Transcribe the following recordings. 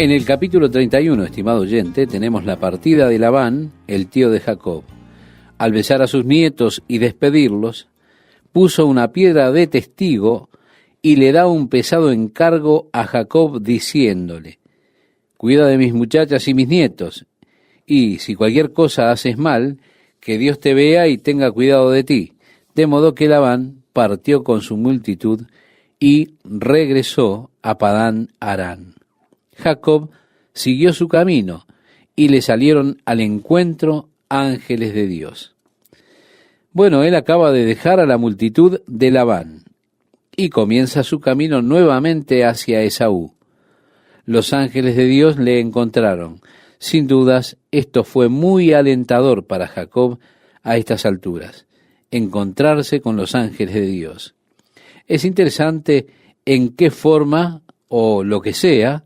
En el capítulo 31, estimado oyente, tenemos la partida de Labán, el tío de Jacob. Al besar a sus nietos y despedirlos, puso una piedra de testigo y le da un pesado encargo a Jacob diciéndole: cuida de mis muchachas y mis nietos, y si cualquier cosa haces mal, que Dios te vea y tenga cuidado de ti. De modo que Labán partió con su multitud y regresó a Padán Aram. Jacob siguió su camino y le salieron al encuentro ángeles de Dios. Bueno, él acaba de dejar a la multitud de Labán y comienza su camino nuevamente hacia Esaú. Los ángeles de Dios le encontraron. Sin dudas, esto fue muy alentador para Jacob a estas alturas, encontrarse con los ángeles de Dios. Es interesante en qué forma, o lo que sea,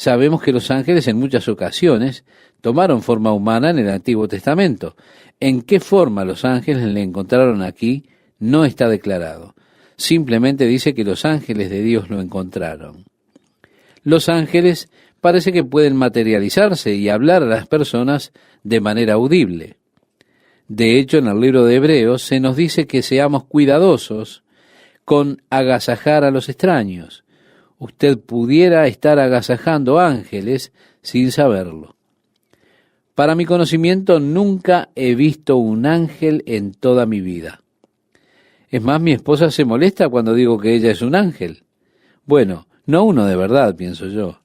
sabemos que los ángeles en muchas ocasiones tomaron forma humana en el Antiguo Testamento. En qué forma los ángeles le encontraron aquí no está declarado. Simplemente dice que los ángeles de Dios lo encontraron. Los ángeles parece que pueden materializarse y hablar a las personas de manera audible. De hecho, en el libro de Hebreos se nos dice que seamos cuidadosos con agasajar a los extraños. Usted pudiera estar agasajando ángeles sin saberlo. Para mi conocimiento, nunca he visto un ángel en toda mi vida. Es más, mi esposa se molesta cuando digo que ella es un ángel. Bueno, no uno de verdad, pienso yo.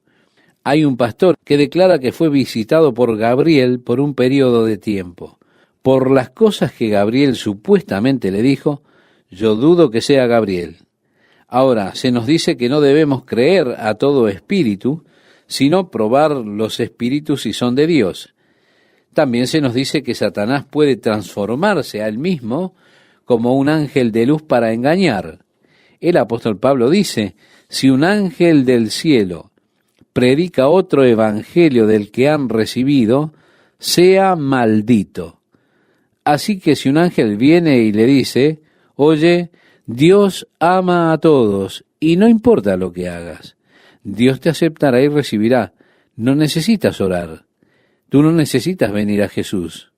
Hay un pastor que declara que fue visitado por Gabriel por un periodo de tiempo. Por las cosas que Gabriel supuestamente le dijo, yo dudo que sea Gabriel. Ahora, se nos dice que no debemos creer a todo espíritu, sino probar los espíritus si son de Dios. También se nos dice que Satanás puede transformarse a él mismo como un ángel de luz para engañar. El apóstol Pablo dice: si un ángel del cielo predica otro evangelio del que han recibido, sea maldito. Así que si un ángel viene y le dice: oye, Dios ama a todos y no importa lo que hagas, Dios te aceptará y recibirá. No necesitas orar. Tú no necesitas venir a Jesús.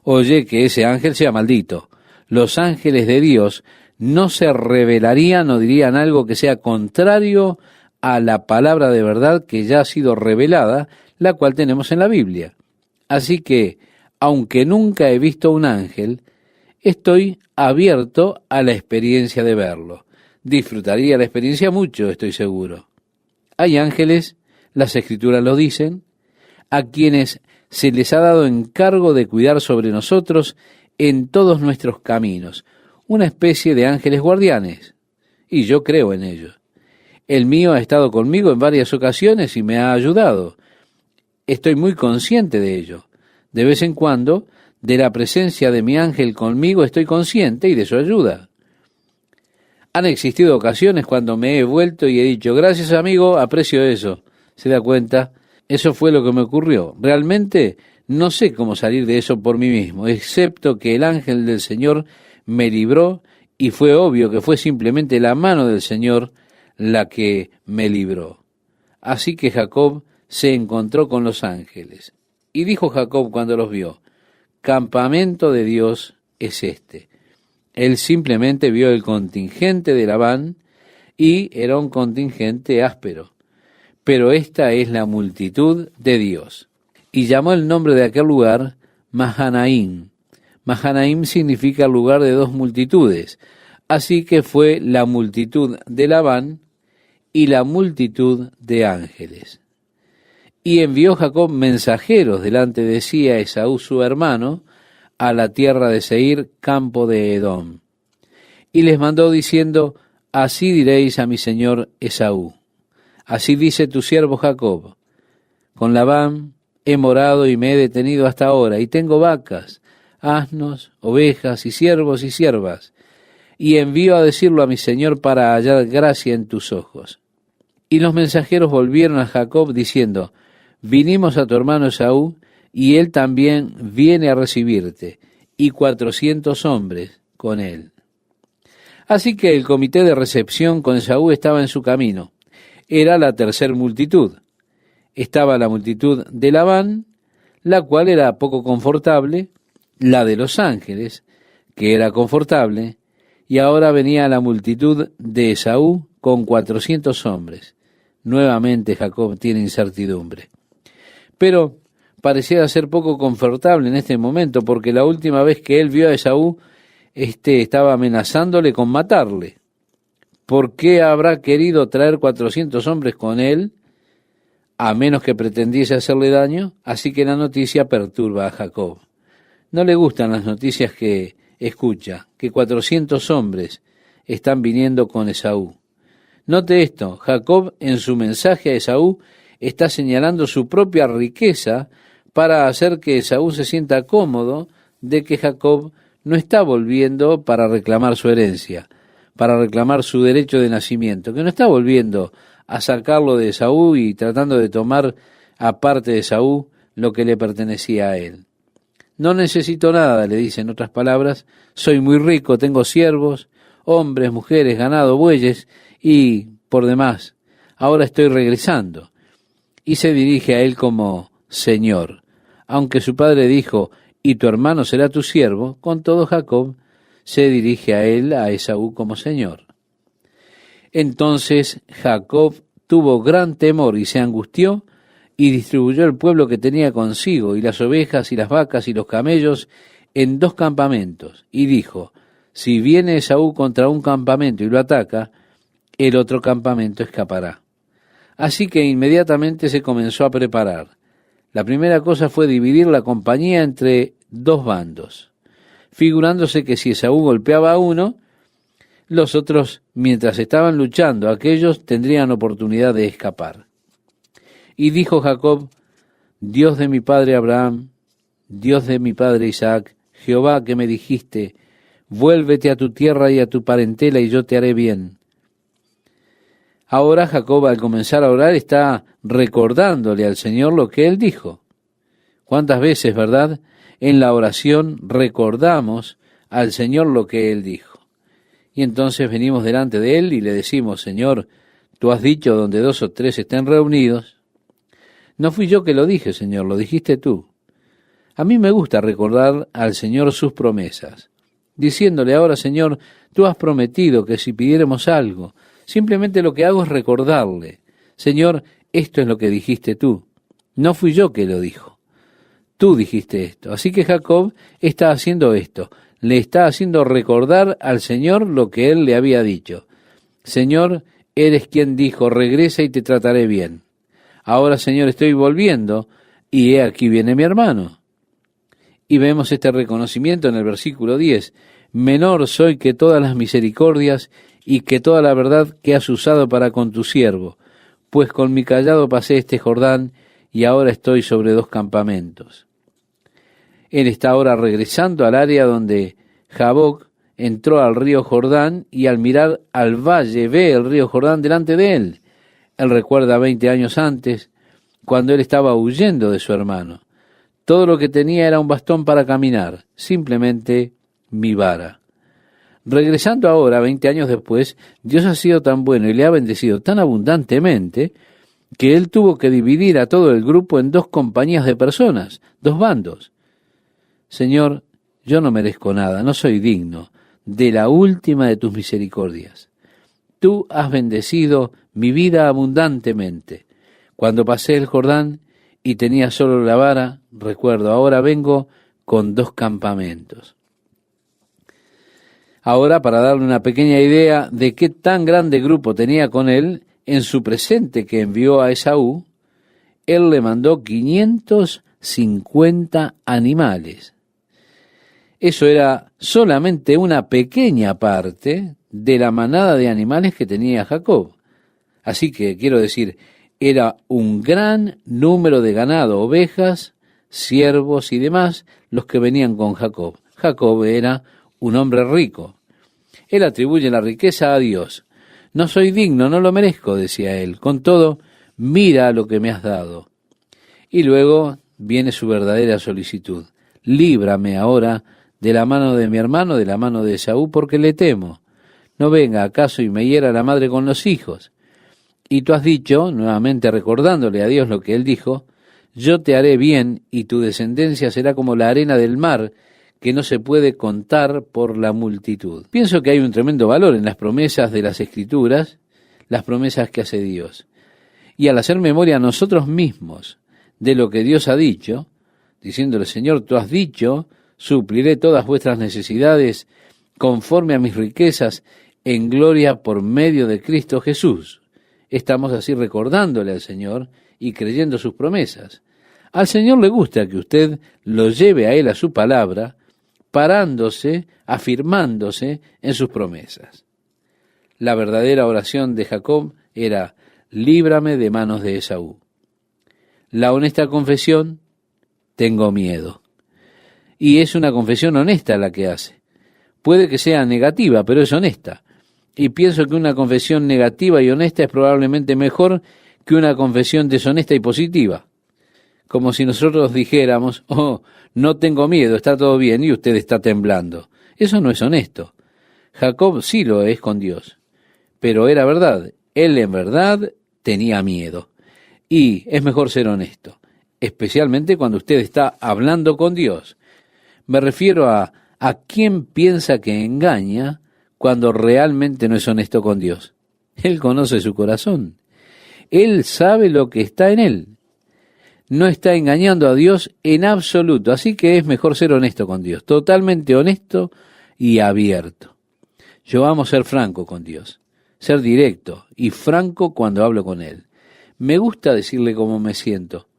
Oye, que ese ángel sea maldito. Los ángeles de Dios no se rebelarían o dirían algo que sea contrario a la palabra de verdad que ya ha sido revelada, la cual tenemos en la Biblia. Así que, aunque nunca he visto un ángel, estoy abierto a la experiencia de verlo. Disfrutaría la experiencia mucho, estoy seguro. Hay ángeles, las Escrituras lo dicen, a quienes se les ha dado encargo de cuidar sobre nosotros en todos nuestros caminos, una especie de ángeles guardianes, y yo creo en ellos. El mío ha estado conmigo en varias ocasiones y me ha ayudado. Estoy muy consciente de ello. De vez en cuando, de la presencia de mi ángel conmigo estoy consciente y de su ayuda. Han existido ocasiones cuando me he vuelto y he dicho: gracias, amigo, aprecio eso. ¿Se da cuenta? Eso fue lo que me ocurrió. Realmente no sé cómo salir de eso por mí mismo, excepto que el ángel del Señor me libró, y fue obvio que fue simplemente la mano del Señor la que me libró. Así que Jacob se encontró con los ángeles. Y dijo Jacob cuando los vio: campamento de Dios es este. Él simplemente vio el contingente de Labán y era un contingente áspero. Pero esta es la multitud de Dios. Y llamó el nombre de aquel lugar Mahanaim. Mahanaim significa lugar de dos multitudes. Así que fue la multitud de Labán y la multitud de ángeles. Y envió Jacob mensajeros delante de sí a Esaú su hermano, a la tierra de Seir, campo de Edom. Y les mandó diciendo: así diréis a mi señor Esaú: así dice tu siervo Jacob, con Labán he morado y me he detenido hasta ahora, y tengo vacas, asnos, ovejas y siervos y siervas, y envío a decirlo a mi señor para hallar gracia en tus ojos. Y los mensajeros volvieron a Jacob diciendo: vinimos a tu hermano Esaú, y él también viene a recibirte, y 400 hombres con él. Así que el comité de recepción con Esaú estaba en su camino. Era la tercer multitud. estaba la multitud de Labán, la cual era poco confortable, la de los ángeles, que era confortable, y ahora venía la multitud de Esaú con 400 hombres. Nuevamente Jacob tiene incertidumbre. Pero pareciera ser poco confortable en este momento, porque la última vez que él vio a Esaú, estaba amenazándole con matarle. ¿Por qué habrá querido traer 400 hombres con él, a menos que pretendiese hacerle daño? Así que la noticia perturba a Jacob. No le gustan las noticias que escucha, que 400 hombres están viniendo con Esaú. Note esto, Jacob en su mensaje a Esaú está señalando su propia riqueza para hacer que Esaú se sienta cómodo de que Jacob no está volviendo para reclamar su herencia, para reclamar su derecho de nacimiento, que no está volviendo a sacarlo de Esaú y tratando de tomar aparte de Esaú lo que le pertenecía a él. No necesito nada, le dice en otras palabras, soy muy rico, tengo siervos, hombres, mujeres, ganado, bueyes y, por demás, ahora estoy regresando. Y se dirige a él como Señor. Aunque su padre dijo, y tu hermano será tu siervo, con todo Jacob se dirige a él, a Esaú, como Señor. Entonces Jacob tuvo gran temor y se angustió, y distribuyó el pueblo que tenía consigo, y las ovejas, y las vacas, y los camellos, en 2 campamentos, y dijo, si viene Esaú contra un campamento y lo ataca, el otro campamento escapará. Así que inmediatamente se comenzó a preparar. La primera cosa fue dividir la compañía entre 2 bandos, figurándose que si Esaú golpeaba a uno, los otros, mientras estaban luchando, aquellos tendrían oportunidad de escapar. Y dijo Jacob, Dios de mi padre Abraham, Dios de mi padre Isaac, Jehová que me dijiste, vuélvete a tu tierra y a tu parentela y yo te haré bien. Ahora Jacob, al comenzar a orar, está recordándole al Señor lo que él dijo. ¿Cuántas veces, verdad, en la oración recordamos al Señor lo que él dijo? Y entonces venimos delante de él y le decimos, Señor, tú has dicho donde 2 o 3 estén reunidos. No fui yo que lo dije, Señor, lo dijiste tú. A mí me gusta recordar al Señor sus promesas, diciéndole ahora, Señor, tú has prometido que si pidiéramos algo, simplemente lo que hago es recordarle, Señor, esto es lo que dijiste tú. No fui yo que lo dijo. Tú dijiste esto. Así que Jacob está haciendo esto. Le está haciendo recordar al Señor lo que él le había dicho. Señor, eres quien dijo, regresa y te trataré bien. Ahora, Señor, estoy volviendo y he aquí viene mi hermano. Y vemos este reconocimiento en el versículo 10. Menor soy que todas las misericordias y que toda la verdad que has usado para con tu siervo, pues con mi cayado pasé este Jordán y ahora estoy sobre 2 campamentos. Él está ahora regresando al área donde Jaboc entró al río Jordán y al mirar al valle ve el río Jordán delante de él. Él recuerda 20 años antes, cuando él estaba huyendo de su hermano. Todo lo que tenía era un bastón para caminar, simplemente mi vara. Regresando ahora, 20 años después, Dios ha sido tan bueno y le ha bendecido tan abundantemente que él tuvo que dividir a todo el grupo en 2 compañías de personas, 2 bandos. Señor, yo no merezco nada, no soy digno de la última de tus misericordias. Tú has bendecido mi vida abundantemente. Cuando pasé el Jordán y tenía solo la vara, recuerdo, ahora vengo con 2 campamentos. Ahora, para darle una pequeña idea de qué tan grande grupo tenía con él, en su presente que envió a Esaú, él le mandó 550 animales. Eso era solamente una pequeña parte de la manada de animales que tenía Jacob. Así que, quiero decir, era un gran número de ganado, ovejas, siervos y demás, los que venían con Jacob. Jacob era un hombre rico. Él atribuye la riqueza a Dios. No soy digno, no lo merezco, decía él. Con todo, mira lo que me has dado. Y luego viene su verdadera solicitud. Líbrame ahora de la mano de mi hermano, de la mano de Esaú, porque le temo. No venga acaso y me hiera la madre con los hijos. Y tú has dicho, nuevamente recordándole a Dios lo que él dijo, yo te haré bien y tu descendencia será como la arena del mar, que no se puede contar por la multitud. Pienso que hay un tremendo valor en las promesas de las Escrituras, las promesas que hace Dios. Y al hacer memoria a nosotros mismos de lo que Dios ha dicho, diciéndole, Señor, tú has dicho, supliré todas vuestras necesidades conforme a mis riquezas en gloria por medio de Cristo Jesús. Estamos así recordándole al Señor y creyendo sus promesas. Al Señor le gusta que usted lo lleve a Él a su palabra, parándose, afirmándose en sus promesas. La verdadera oración de Jacob era, líbrame de manos de Esaú. La honesta confesión, tengo miedo. Y es una confesión honesta la que hace. Puede que sea negativa, pero es honesta. Y pienso que una confesión negativa y honesta es probablemente mejor que una confesión deshonesta y positiva. Como si nosotros dijéramos, oh, no tengo miedo, está todo bien, y usted está temblando. Eso no es honesto. Jacob sí lo es con Dios, pero era verdad. Él en verdad tenía miedo. Y es mejor ser honesto, especialmente cuando usted está hablando con Dios. Me refiero a quién piensa que engaña cuando realmente no es honesto con Dios. Él conoce su corazón. Él sabe lo que está en él. No está engañando a Dios en absoluto, así que es mejor ser honesto con Dios, totalmente honesto y abierto. Yo amo ser franco con Dios, ser directo y franco cuando hablo con Él. Me gusta decirle cómo me siento.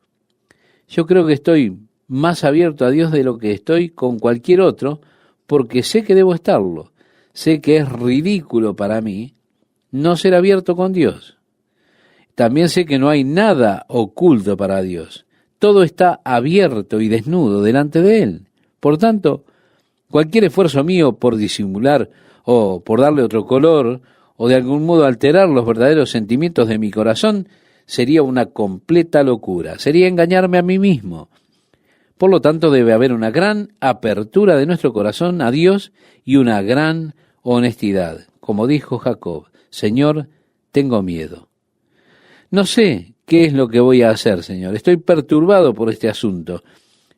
Yo creo que estoy más abierto a Dios de lo que estoy con cualquier otro, porque sé que debo estarlo. Sé que es ridículo para mí no ser abierto con Dios. También sé que no hay nada oculto para Dios. Todo está abierto y desnudo delante de Él. Por tanto, cualquier esfuerzo mío por disimular o por darle otro color o de algún modo alterar los verdaderos sentimientos de mi corazón sería una completa locura. Sería engañarme a mí mismo. Por lo tanto, debe haber una gran apertura de nuestro corazón a Dios y una gran honestidad. Como dijo Jacob, Señor, tengo miedo. No sé qué es lo que voy a hacer, Señor. Estoy perturbado por este asunto.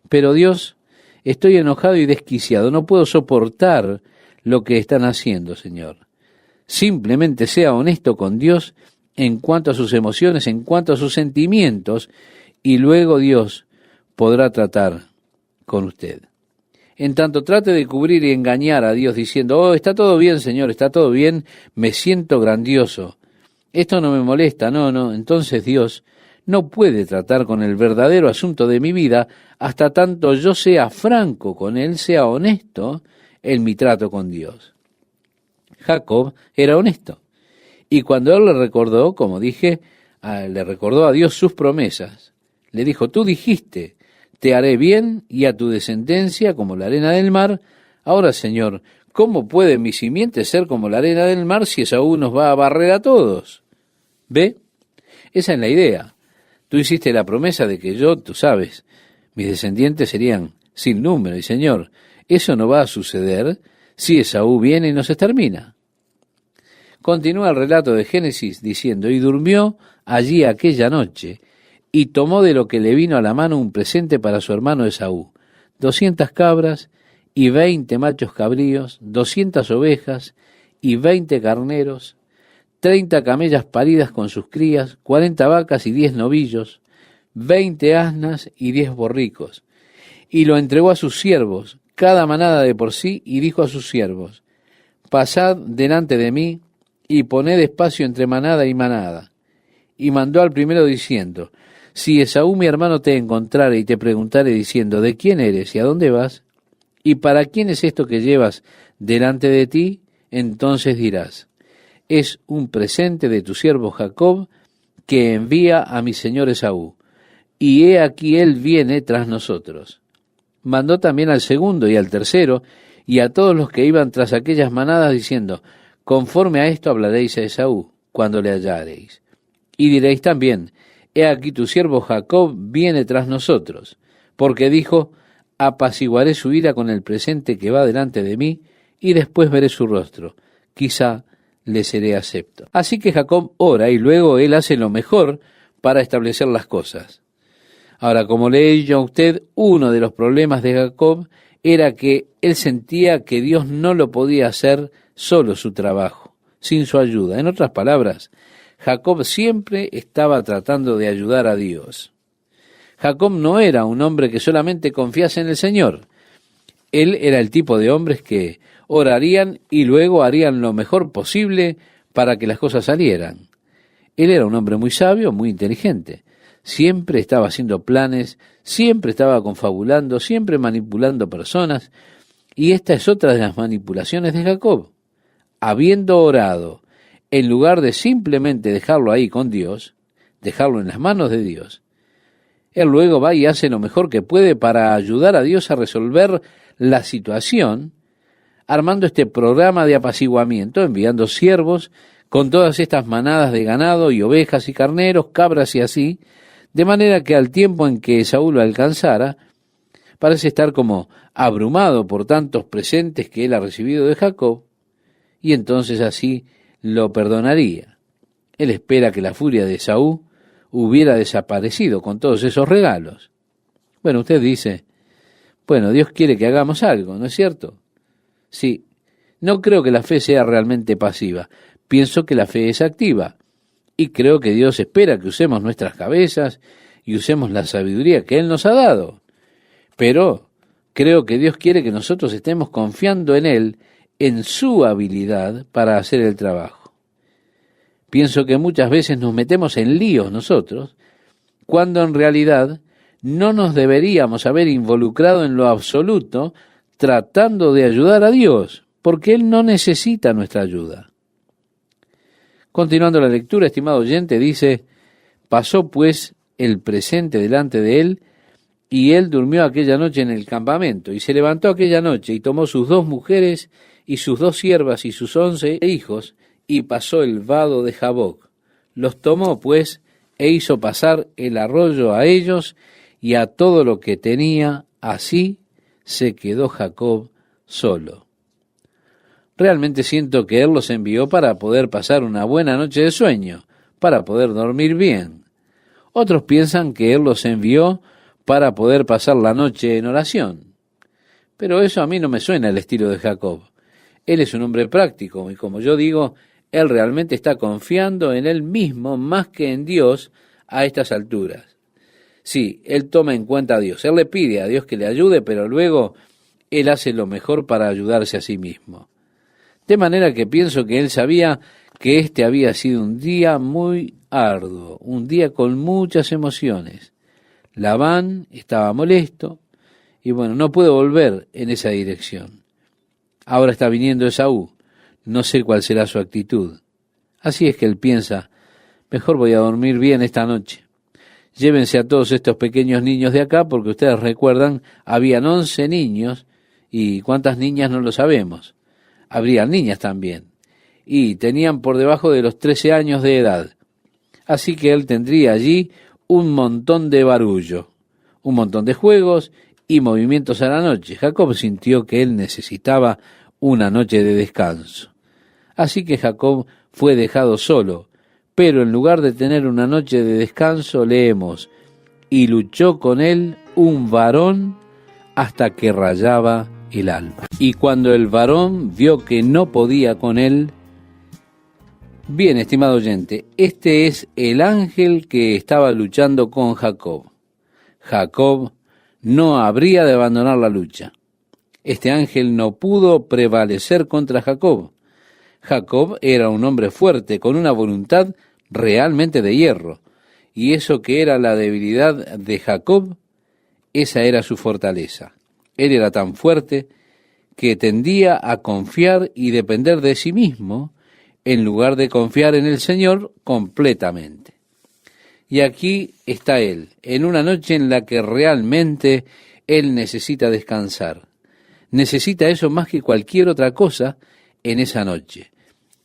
Pero Dios, estoy enojado y desquiciado. No puedo soportar lo que están haciendo, Señor. Simplemente sea honesto con Dios en cuanto a sus emociones, en cuanto a sus sentimientos, y luego Dios podrá tratar con usted. En tanto trate de cubrir y engañar a Dios diciendo, oh, está todo bien, Señor, está todo bien, me siento grandioso. Esto no me molesta, no. Entonces Dios no puede tratar con el verdadero asunto de mi vida hasta tanto yo sea franco con Él, sea honesto en mi trato con Dios. Jacob era honesto. Y cuando él le recordó, como dije, le recordó a Dios sus promesas. Le dijo, tú dijiste, te haré bien y a tu descendencia como la arena del mar. Ahora, Señor, ¿cómo puede mi simiente ser como la arena del mar si Esaú nos va a barrer a todos? ¿Ve? Esa es la idea. Tú hiciste la promesa de que yo, tú sabes, mis descendientes serían sin número. Y Señor, eso no va a suceder si Esaú viene y nos extermina. Continúa el relato de Génesis diciendo, y durmió allí aquella noche, y tomó de lo que le vino a la mano un presente para su hermano Esaú, 200 cabras y 20 machos cabríos, 200 ovejas y 20 carneros, 30 camellas paridas con sus crías, 40 vacas y 10 novillos, 20 asnas y 10 borricos. Y lo entregó a sus siervos, cada manada de por sí, y dijo a sus siervos, pasad delante de mí, y poned espacio entre manada y manada. Y mandó al primero diciendo, si Esaú mi hermano te encontrare y te preguntare diciendo, ¿de quién eres y a dónde vas? ¿Y para quién es esto que llevas delante de ti? Entonces dirás, es un presente de tu siervo Jacob que envía a mi señor Esaú. Y he aquí él viene tras nosotros. Mandó también al segundo y al tercero y a todos los que iban tras aquellas manadas diciendo, conforme a esto hablaréis a Esaú cuando le hallareis. Y diréis también, he aquí tu siervo Jacob viene tras nosotros, porque dijo, apaciguaré su ira con el presente que va delante de mí, y después veré su rostro. Quizá le seré acepto. Así que Jacob ora y luego él hace lo mejor para establecer las cosas. Ahora, como le he dicho a usted, uno de los problemas de Jacob era que él sentía que Dios no lo podía hacer solo su trabajo, sin su ayuda. En otras palabras, Jacob siempre estaba tratando de ayudar a Dios. Jacob no era un hombre que solamente confiase en el Señor. Él era el tipo de hombres que orarían y luego harían lo mejor posible para que las cosas salieran. Él era un hombre muy sabio, muy inteligente. Siempre estaba haciendo planes, siempre estaba confabulando, siempre manipulando personas. Y esta es otra de las manipulaciones de Jacob. Habiendo orado, en lugar de simplemente dejarlo ahí con Dios, dejarlo en las manos de Dios, él luego va y hace lo mejor que puede para ayudar a Dios a resolver la situación, armando este programa de apaciguamiento, enviando siervos con todas estas manadas de ganado y ovejas y carneros, cabras y así, de manera que al tiempo en que Saúl lo alcanzara, parece estar como abrumado por tantos presentes que él ha recibido de Jacob, y entonces así lo perdonaría. Él espera que la furia de Saúl hubiera desaparecido con todos esos regalos. Bueno, usted dice, bueno, Dios quiere que hagamos algo, ¿no es cierto? Sí, no creo que la fe sea realmente pasiva, pienso que la fe es activa, y creo que Dios espera que usemos nuestras cabezas y usemos la sabiduría que Él nos ha dado. Pero creo que Dios quiere que nosotros estemos confiando en Él, en su habilidad para hacer el trabajo. Pienso que muchas veces nos metemos en líos nosotros, cuando en realidad no nos deberíamos haber involucrado en lo absoluto tratando de ayudar a Dios, porque Él no necesita nuestra ayuda. Continuando la lectura, estimado oyente, dice, pasó pues el presente delante de él, y él durmió aquella noche en el campamento, y se levantó aquella noche, y tomó sus 2 mujeres, y sus 2 siervas, y sus 11 hijos, y pasó el vado de Jaboc. Los tomó, pues, e hizo pasar el arroyo a ellos, y a todo lo que tenía, así se quedó Jacob solo. Realmente siento que Él los envió para poder pasar una buena noche de sueño, para poder dormir bien. Otros piensan que Él los envió para poder pasar la noche en oración. Pero eso a mí no me suena el estilo de Jacob. Él es un hombre práctico y como yo digo, Él realmente está confiando en Él mismo más que en Dios a estas alturas. Sí, Él toma en cuenta a Dios. Él le pide a Dios que le ayude, pero luego Él hace lo mejor para ayudarse a sí mismo. De manera que pienso que él sabía que este había sido un día muy arduo, un día con muchas emociones. Labán estaba molesto y bueno, no pudo volver en esa dirección. Ahora está viniendo Esaú, no sé cuál será su actitud. Así es que él piensa, mejor voy a dormir bien esta noche. Llévense a todos estos pequeños niños de acá porque ustedes recuerdan, habían 11 niños y cuántas niñas no lo sabemos. Habrían niñas también, y tenían por debajo de los 13 años de edad. Así que él tendría allí un montón de barullo, un montón de juegos y movimientos a la noche. Jacob sintió que él necesitaba una noche de descanso. Así que Jacob fue dejado solo, pero en lugar de tener una noche de descanso, leemos, y luchó con él un varón hasta que rayaba el alba. Y cuando el varón vio que no podía con él, bien, estimado oyente, este es el ángel que estaba luchando con Jacob. Jacob no habría de abandonar la lucha. Este ángel no pudo prevalecer contra Jacob. Jacob era un hombre fuerte, con una voluntad realmente de hierro, y eso que era la debilidad de Jacob, esa era su fortaleza. Él era tan fuerte que tendía a confiar y depender de sí mismo en lugar de confiar en el Señor completamente. Y aquí está él, en una noche en la que realmente él necesita descansar. Necesita eso más que cualquier otra cosa en esa noche.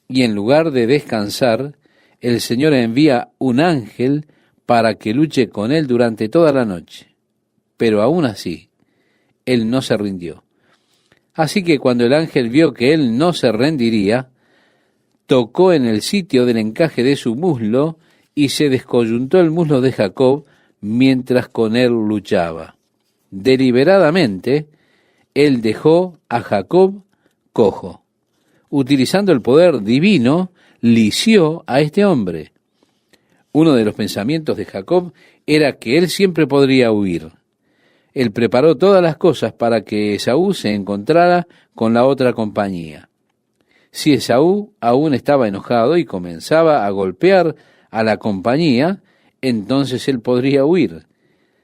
Y en lugar de descansar, el Señor envía un ángel para que luche con él durante toda la noche. Pero aún así, él no se rindió. Así que cuando el ángel vio que él no se rendiría, tocó en el sitio del encaje de su muslo y se descoyuntó el muslo de Jacob mientras con él luchaba. Deliberadamente, él dejó a Jacob cojo. Utilizando el poder divino, lició a este hombre. Uno de los pensamientos de Jacob era que él siempre podría huir. Él preparó todas las cosas para que Esaú se encontrara con la otra compañía. Si Esaú aún estaba enojado y comenzaba a golpear a la compañía, entonces él podría huir.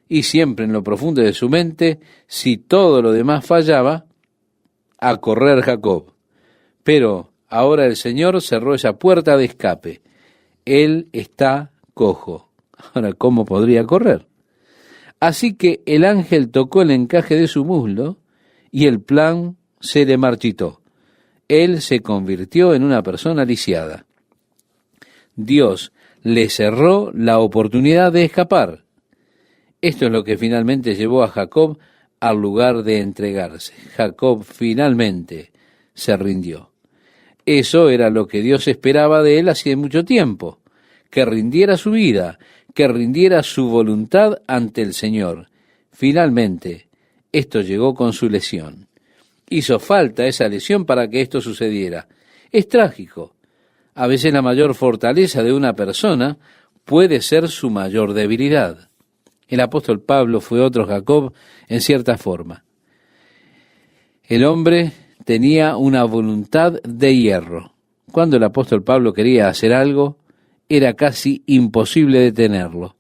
Y siempre en lo profundo de su mente, si todo lo demás fallaba, a correr Jacob. Pero ahora el Señor cerró esa puerta de escape. Él está cojo. Ahora, ¿cómo podría correr? Así que el ángel tocó el encaje de su muslo y el plan se le marchitó. Él se convirtió en una persona lisiada. Dios le cerró la oportunidad de escapar. Esto es lo que finalmente llevó a Jacob al lugar de entregarse. Jacob finalmente se rindió. Eso era lo que Dios esperaba de él hacía mucho tiempo, que rindiera su vida, que rindiera su voluntad ante el Señor. Finalmente, esto llegó con su lesión. Hizo falta esa lesión para que esto sucediera. Es trágico. A veces la mayor fortaleza de una persona puede ser su mayor debilidad. El apóstol Pablo fue otro Jacob en cierta forma. El hombre tenía una voluntad de hierro. Cuando el apóstol Pablo quería hacer algo, era casi imposible detenerlo.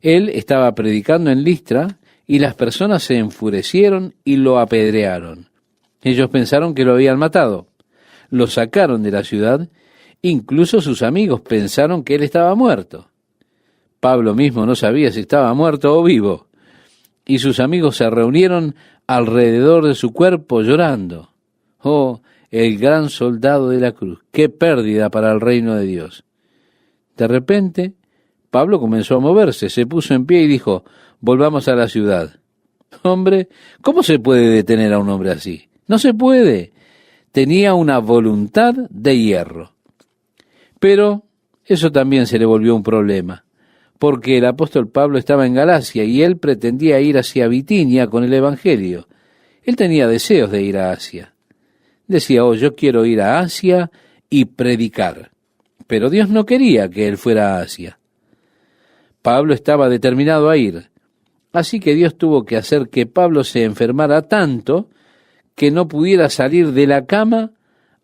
Él estaba predicando en Listra y las personas se enfurecieron y lo apedrearon. Ellos pensaron que lo habían matado. Lo sacaron de la ciudad. Incluso sus amigos pensaron que él estaba muerto. Pablo mismo no sabía si estaba muerto o vivo. Y sus amigos se reunieron alrededor de su cuerpo llorando. Oh, el gran soldado de la cruz. ¡Qué pérdida para el reino de Dios! De repente, Pablo comenzó a moverse, se puso en pie y dijo, volvamos a la ciudad. Hombre, ¿cómo se puede detener a un hombre así? No se puede. Tenía una voluntad de hierro. Pero eso también se le volvió un problema, porque el apóstol Pablo estaba en Galacia y él pretendía ir hacia Bitinia con el Evangelio. Él tenía deseos de ir a Asia. Decía, yo quiero ir a Asia y predicar. Pero Dios no quería que él fuera a Asia. Pablo estaba determinado a ir. Así que Dios tuvo que hacer que Pablo se enfermara tanto que no pudiera salir de la cama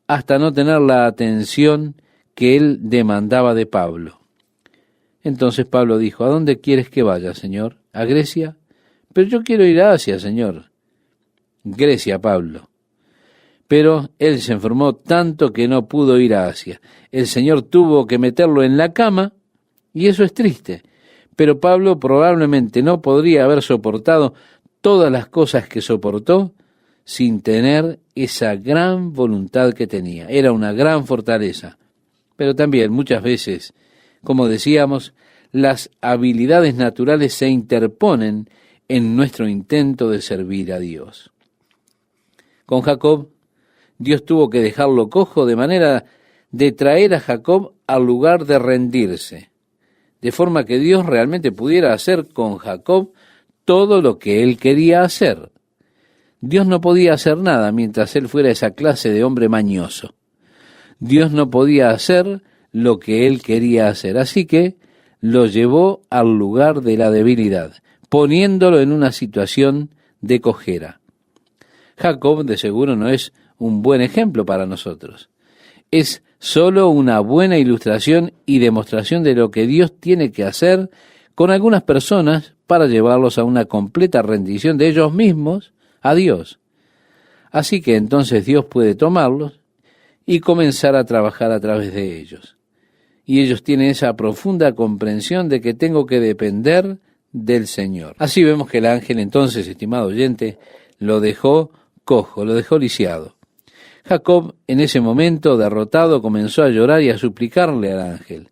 hasta no tener la atención que él demandaba de Pablo. Entonces Pablo dijo, ¿a dónde quieres que vaya, Señor? ¿A Grecia? Pero yo quiero ir a Asia, Señor. Grecia, Pablo. Pero él se enfermó tanto que no pudo ir a Asia. El Señor tuvo que meterlo en la cama, y eso es triste. Pero Pablo probablemente no podría haber soportado todas las cosas que soportó sin tener esa gran voluntad que tenía. Era una gran fortaleza. Pero también muchas veces, como decíamos, las habilidades naturales se interponen en nuestro intento de servir a Dios. Con Jacob, Dios tuvo que dejarlo cojo de manera de traer a Jacob al lugar de rendirse, de forma que Dios realmente pudiera hacer con Jacob todo lo que él quería hacer. Dios no podía hacer nada mientras él fuera esa clase de hombre mañoso. Dios no podía hacer lo que él quería hacer, así que lo llevó al lugar de la debilidad, poniéndolo en una situación de cojera. Jacob de seguro no es un buen ejemplo para nosotros. Es solo una buena ilustración y demostración de lo que Dios tiene que hacer con algunas personas para llevarlos a una completa rendición de ellos mismos a Dios. Así que entonces Dios puede tomarlos y comenzar a trabajar a través de ellos. Y ellos tienen esa profunda comprensión de que tengo que depender del Señor. Así vemos que el ángel entonces, estimado oyente, lo dejó cojo, lo dejó lisiado. Jacob, en ese momento, derrotado, comenzó a llorar y a suplicarle al ángel.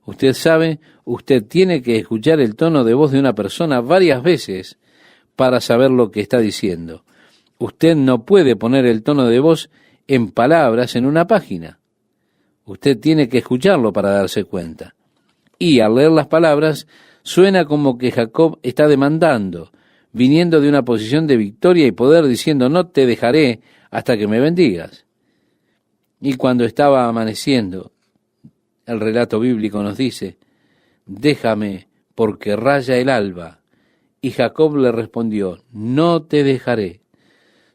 Usted sabe, usted tiene que escuchar el tono de voz de una persona varias veces para saber lo que está diciendo. Usted no puede poner el tono de voz en palabras en una página. Usted tiene que escucharlo para darse cuenta. Y al leer las palabras, suena como que Jacob está demandando, viniendo de una posición de victoria y poder, diciendo, no te dejaré hasta que me bendigas. Y cuando estaba amaneciendo, el relato bíblico nos dice, déjame porque raya el alba. Y Jacob le respondió, no te dejaré.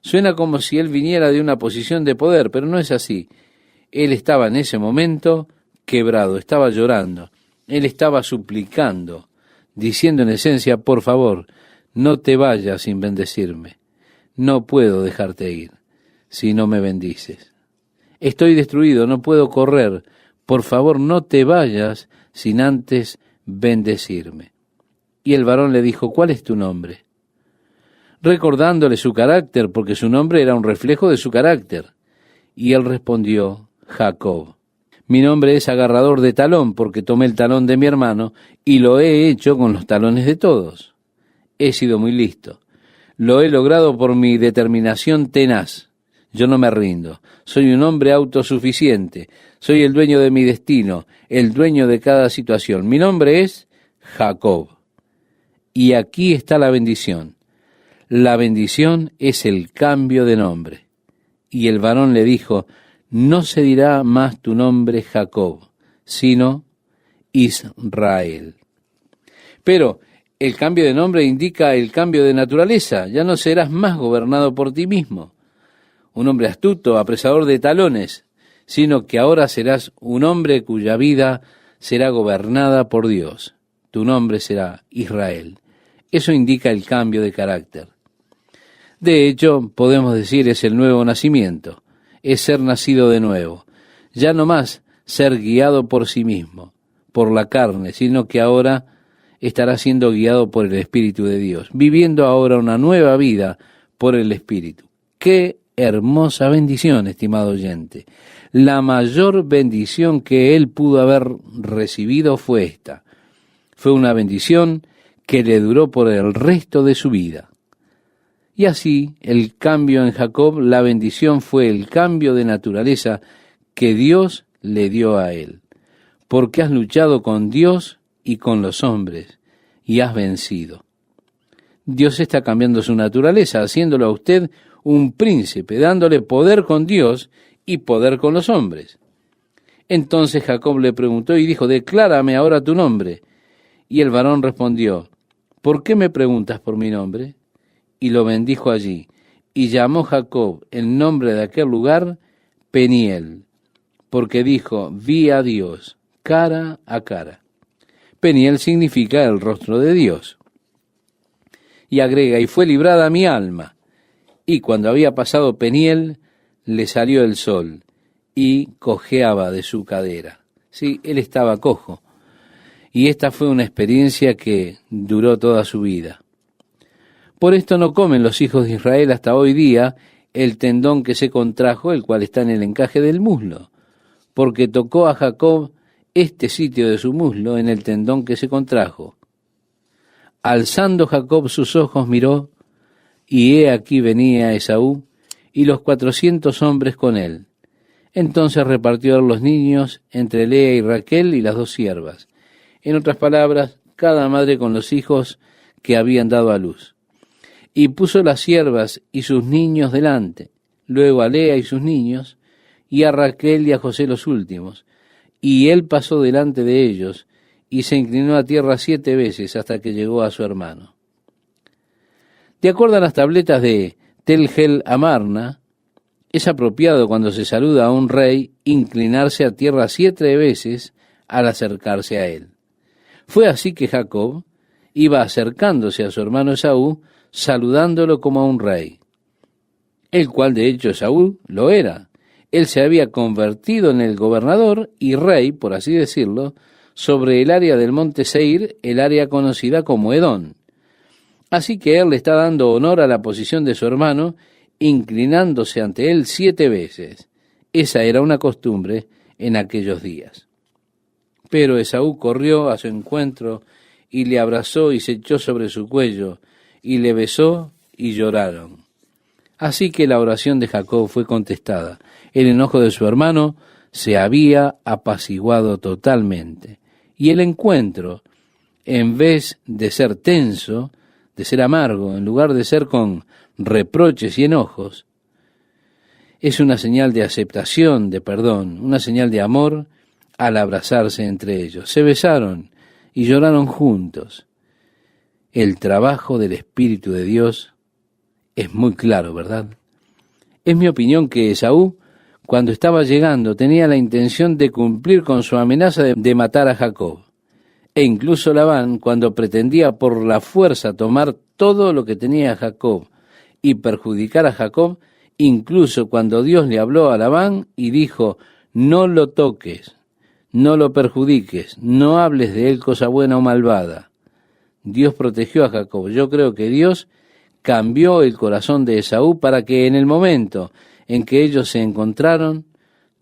Suena como si él viniera de una posición de poder, pero no es así. Él estaba en ese momento quebrado, estaba llorando, él estaba suplicando, diciendo en esencia, por favor, no te vayas sin bendecirme. No puedo dejarte ir si no me bendices. Estoy destruido, no puedo correr. Por favor, no te vayas sin antes bendecirme. Y el varón le dijo, ¿cuál es tu nombre? Recordándole su carácter, porque su nombre era un reflejo de su carácter. Y él respondió, Jacob. Mi nombre es agarrador de talón, porque tomé el talón de mi hermano y lo he hecho con los talones de todos. He sido muy listo. Lo he logrado por mi determinación tenaz. Yo no me rindo. Soy un hombre autosuficiente. Soy el dueño de mi destino, el dueño de cada situación. Mi nombre es Jacob. Y aquí está la bendición. La bendición es el cambio de nombre. Y el varón le dijo, no se dirá más tu nombre Jacob, sino Israel. Pero el cambio de nombre indica el cambio de naturaleza. Ya no serás más gobernado por ti mismo, un hombre astuto, apresador de talones, sino que ahora serás un hombre cuya vida será gobernada por Dios. Tu nombre será Israel. Eso indica el cambio de carácter. De hecho, podemos decir es el nuevo nacimiento, es ser nacido de nuevo. Ya no más ser guiado por sí mismo, por la carne, sino que ahora estará siendo guiado por el Espíritu de Dios, viviendo ahora una nueva vida por el Espíritu. ¡Qué hermosa bendición, estimado oyente! La mayor bendición que él pudo haber recibido fue esta. Fue una bendición que le duró por el resto de su vida. Y así, el cambio en Jacob, la bendición fue el cambio de naturaleza que Dios le dio a él. Porque has luchado con Dios y con los hombres, y has vencido. Dios está cambiando su naturaleza, haciéndolo a usted un príncipe, dándole poder con Dios y poder con los hombres. Entonces Jacob le preguntó y dijo, declárame ahora tu nombre. Y el varón respondió, ¿por qué me preguntas por mi nombre? Y lo bendijo allí, y llamó Jacob el nombre de aquel lugar Peniel, porque dijo, vi a Dios cara a cara. Peniel significa el rostro de Dios. Y agrega, y fue librada mi alma. Y cuando había pasado Peniel, le salió el sol, y cojeaba de su cadera. Sí, él estaba cojo. Y esta fue una experiencia que duró toda su vida. Por esto no comen los hijos de Israel hasta hoy día el tendón que se contrajo, el cual está en el encaje del muslo, porque tocó a Jacob este sitio de su muslo en el tendón que se contrajo. Alzando Jacob sus ojos miró, y he aquí venía Esaú y los 400 hombres con él. Entonces repartió los niños entre Lea y Raquel y las 2 siervas. En otras palabras, cada madre con los hijos que habían dado a luz. Y puso las siervas y sus niños delante, luego a Lea y sus niños, y a Raquel y a José los últimos. Y él pasó delante de ellos, y se inclinó a tierra 7 veces hasta que llegó a su hermano. De acuerdo a las tabletas de Tel Gel Amarna, es apropiado cuando se saluda a un rey inclinarse a tierra 7 veces al acercarse a él. Fue así que Jacob iba acercándose a su hermano Esaú, saludándolo como a un rey, el cual de hecho Esaú lo era. Él se había convertido en el gobernador y rey, por así decirlo, sobre el área del monte Seir, el área conocida como Edom. Así que él le está dando honor a la posición de su hermano, inclinándose ante él 7 veces. Esa era una costumbre en aquellos días. Pero Esaú corrió a su encuentro y le abrazó y se echó sobre su cuello, y le besó y lloraron. Así que la oración de Jacob fue contestada. El enojo de su hermano se había apaciguado totalmente. Y el encuentro, en vez de ser tenso, de ser amargo, en lugar de ser con reproches y enojos, es una señal de aceptación, de perdón, una señal de amor al abrazarse entre ellos. Se besaron y lloraron juntos. El trabajo del Espíritu de Dios es muy claro, ¿verdad? Es mi opinión que Esaú, cuando estaba llegando, tenía la intención de cumplir con su amenaza de matar a Jacob. E incluso Labán, cuando pretendía por la fuerza tomar todo lo que tenía Jacob y perjudicar a Jacob, incluso cuando Dios le habló a Labán y dijo, no lo toques, no lo perjudiques, no hables de él cosa buena o malvada. Dios protegió a Jacob. Yo creo que Dios cambió el corazón de Esaú para que en el momento en que ellos se encontraron,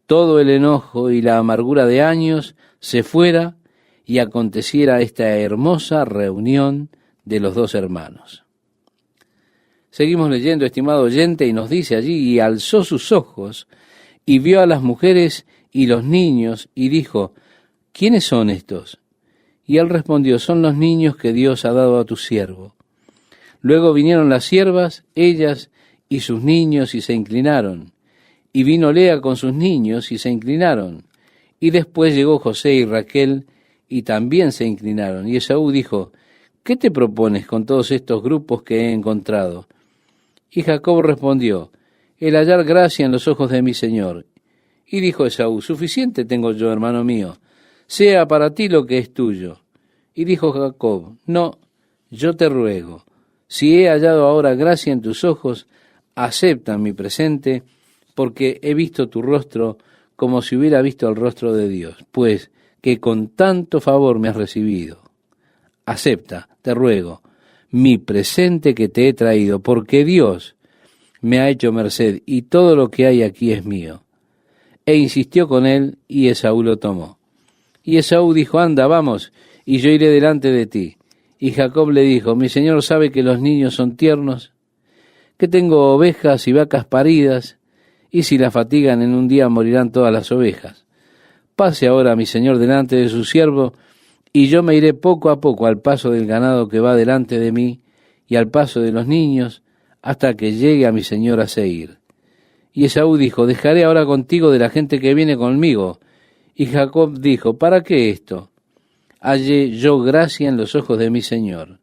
todo el enojo y la amargura de años se fuera y aconteciera esta hermosa reunión de los dos hermanos. Seguimos leyendo, estimado oyente, y nos dice allí, y alzó sus ojos y vio a las mujeres y los niños y dijo, ¿quiénes son estos? Y él respondió, son los niños que Dios ha dado a tu siervo. Luego vinieron las siervas, ellas y sus niños, y se inclinaron. Y vino Lea con sus niños, y se inclinaron. Y después llegó José y Raquel, y también se inclinaron. Y Esaú dijo, ¿qué te propones con todos estos grupos que he encontrado? Y Jacob respondió, el hallar gracia en los ojos de mi señor. Y dijo Esaú, suficiente tengo yo, hermano mío, sea para ti lo que es tuyo. Y dijo Jacob, no, yo te ruego, si he hallado ahora gracia en tus ojos, acepta mi presente, porque he visto tu rostro como si hubiera visto el rostro de Dios, pues que con tanto favor me has recibido. Acepta, te ruego, mi presente que te he traído, porque Dios me ha hecho merced y todo lo que hay aquí es mío. E insistió con él, y Esaú lo tomó. Y Esaú dijo, anda, vamos, y yo iré delante de ti. Y Jacob le dijo, mi señor sabe que los niños son tiernos, que tengo ovejas y vacas paridas, y si las fatigan en un día morirán todas las ovejas. Pase ahora mi señor delante de su siervo, y yo me iré poco a poco al paso del ganado que va delante de mí, y al paso de los niños, hasta que llegue a mi señor a Seir. Y Esaú dijo, dejaré ahora contigo de la gente que viene conmigo. Y Jacob dijo, ¿para qué esto? Hallé yo gracia en los ojos de mi señor.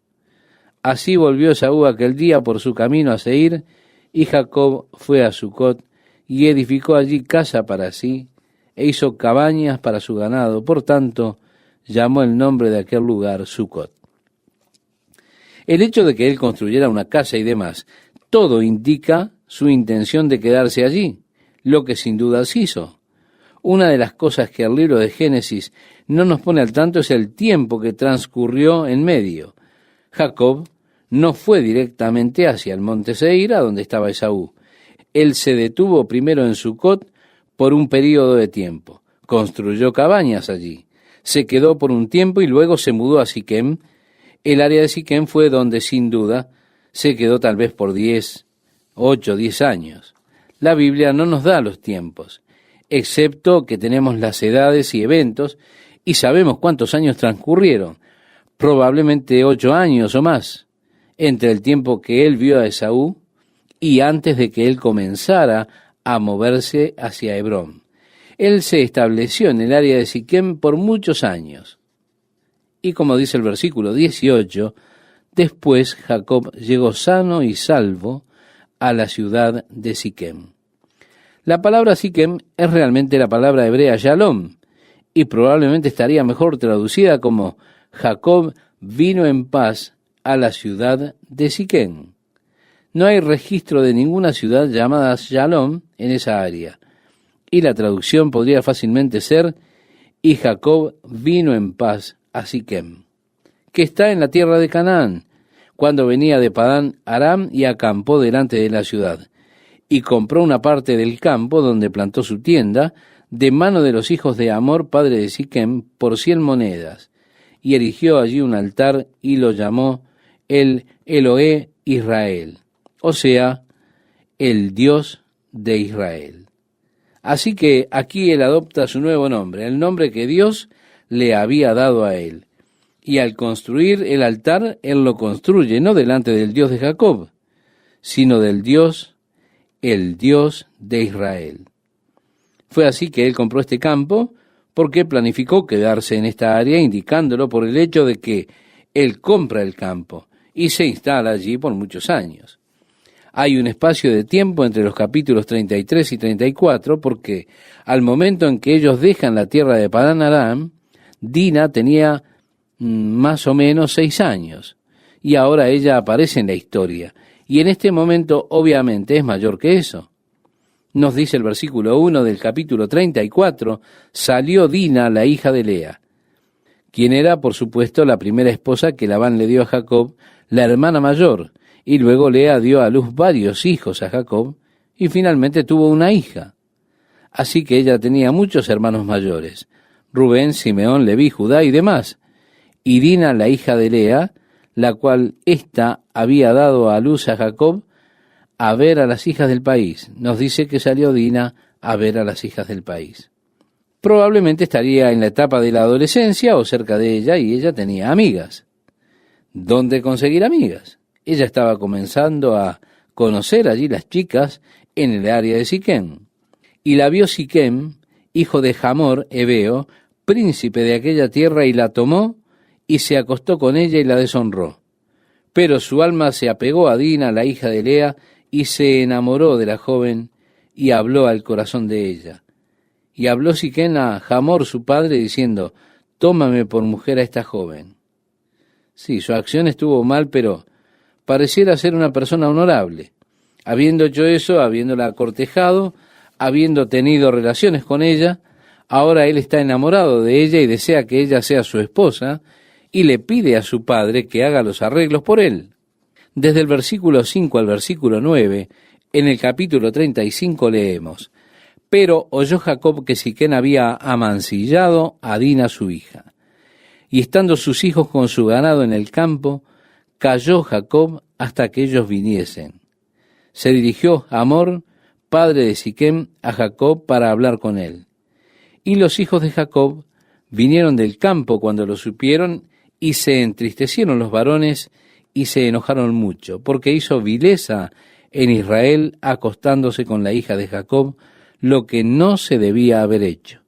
Así volvió Esaú aquel día por su camino a Seir, y Jacob fue a Sucot, y edificó allí casa para sí, e hizo cabañas para su ganado. Por tanto, llamó el nombre de aquel lugar Sucot. El hecho de que él construyera una casa y demás, todo indica su intención de quedarse allí, lo que sin dudas hizo. Una de las cosas que el libro de Génesis no nos pone al tanto es el tiempo que transcurrió en medio. Jacob no fue directamente hacia el monte Seir, a donde estaba Esaú. Él se detuvo primero en Sucot por un período de tiempo. Construyó cabañas allí. Se quedó por un tiempo y luego se mudó a Siquem. El área de Siquem fue donde, sin duda, se quedó tal vez por 8, 10 años. La Biblia no nos da los tiempos, excepto que tenemos las edades y eventos y sabemos cuántos años transcurrieron, probablemente 8 años o más, entre el tiempo que él vio a Esaú y antes de que él comenzara a moverse hacia Hebrón. Él se estableció en el área de Siquem por muchos años. Y como dice el versículo 18, después Jacob llegó sano y salvo a la ciudad de Siquem. La palabra Siquem es realmente la palabra hebrea Shalom, y probablemente estaría mejor traducida como Jacob vino en paz a la ciudad de Siquem. No hay registro de ninguna ciudad llamada Shalom en esa área, y la traducción podría fácilmente ser, y Jacob vino en paz a Siquem, que está en la tierra de Canaán, cuando venía de Padán Aram y acampó delante de la ciudad, y compró una parte del campo donde plantó su tienda, de mano de los hijos de Hamor, padre de Siquem, por 100 monedas, y erigió allí un altar y lo llamó el Eloé Israel, o sea, el Dios de Israel. Así que aquí él adopta su nuevo nombre, el nombre que Dios le había dado a él. Y al construir el altar, él lo construye no delante del Dios de Jacob, sino del Dios, el Dios de Israel. Fue así que él compró este campo, porque planificó quedarse en esta área, indicándolo por el hecho de que él compra el campo y se instala allí por muchos años. Hay un espacio de tiempo entre los capítulos 33 y 34, porque al momento en que ellos dejan la tierra de Padán Aram, Dina tenía más o menos 6 años, y ahora ella aparece en la historia, y en este momento obviamente es mayor que eso. Nos dice el versículo 1 del capítulo 34, salió Dina, la hija de Lea, quien era, por supuesto, la primera esposa que Labán le dio a Jacob, la hermana mayor, y luego Lea dio a luz varios hijos a Jacob, y finalmente tuvo una hija. Así que ella tenía muchos hermanos mayores, Rubén, Simeón, Leví, Judá y demás, y Dina, la hija de Lea, la cual ésta había dado a luz a Jacob, a ver a las hijas del país. Nos dice que salió Dina a ver a las hijas del país. Probablemente estaría en la etapa de la adolescencia o cerca de ella, y ella tenía amigas. ¿Dónde conseguir amigas? Ella estaba comenzando a conocer allí las chicas en el área de Siquem. Y la vio Siquem, hijo de Hamor, heveo, príncipe de aquella tierra, y la tomó y se acostó con ella y la deshonró. Pero su alma se apegó a Dina, la hija de Lea, y se enamoró de la joven, y habló al corazón de ella. Y habló Siquem a Hamor su padre, diciendo, tómame por mujer a esta joven. Sí, su acción estuvo mal, pero pareciera ser una persona honorable. Habiendo hecho eso, habiéndola cortejado, habiendo tenido relaciones con ella, ahora él está enamorado de ella y desea que ella sea su esposa, y le pide a su padre que haga los arreglos por él. Desde el versículo 5 al versículo 9, en el capítulo 35 leemos, pero oyó Jacob que Siquem había amancillado a Dina su hija. Y estando sus hijos con su ganado en el campo, calló Jacob hasta que ellos viniesen. Se dirigió Hamor, padre de Siquem, a Jacob para hablar con él. Y los hijos de Jacob vinieron del campo cuando lo supieron, y se entristecieron los varones y se enojaron mucho, porque hizo vileza en Israel acostándose con la hija de Jacob, lo que no se debía haber hecho.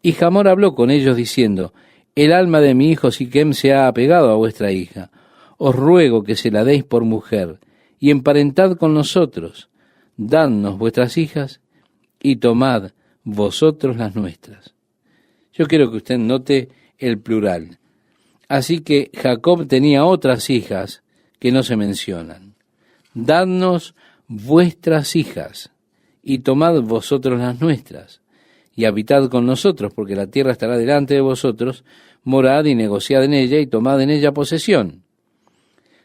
Y Hamor habló con ellos diciendo, el alma de mi hijo Siquem se ha apegado a vuestra hija. Os ruego que se la deis por mujer, y emparentad con nosotros. Dadnos vuestras hijas, y tomad vosotros las nuestras. Yo quiero que usted note el plural. Así que Jacob tenía otras hijas que no se mencionan. Dadnos vuestras hijas, y tomad vosotros las nuestras, y habitad con nosotros, porque la tierra estará delante de vosotros, morad y negociad en ella, y tomad en ella posesión.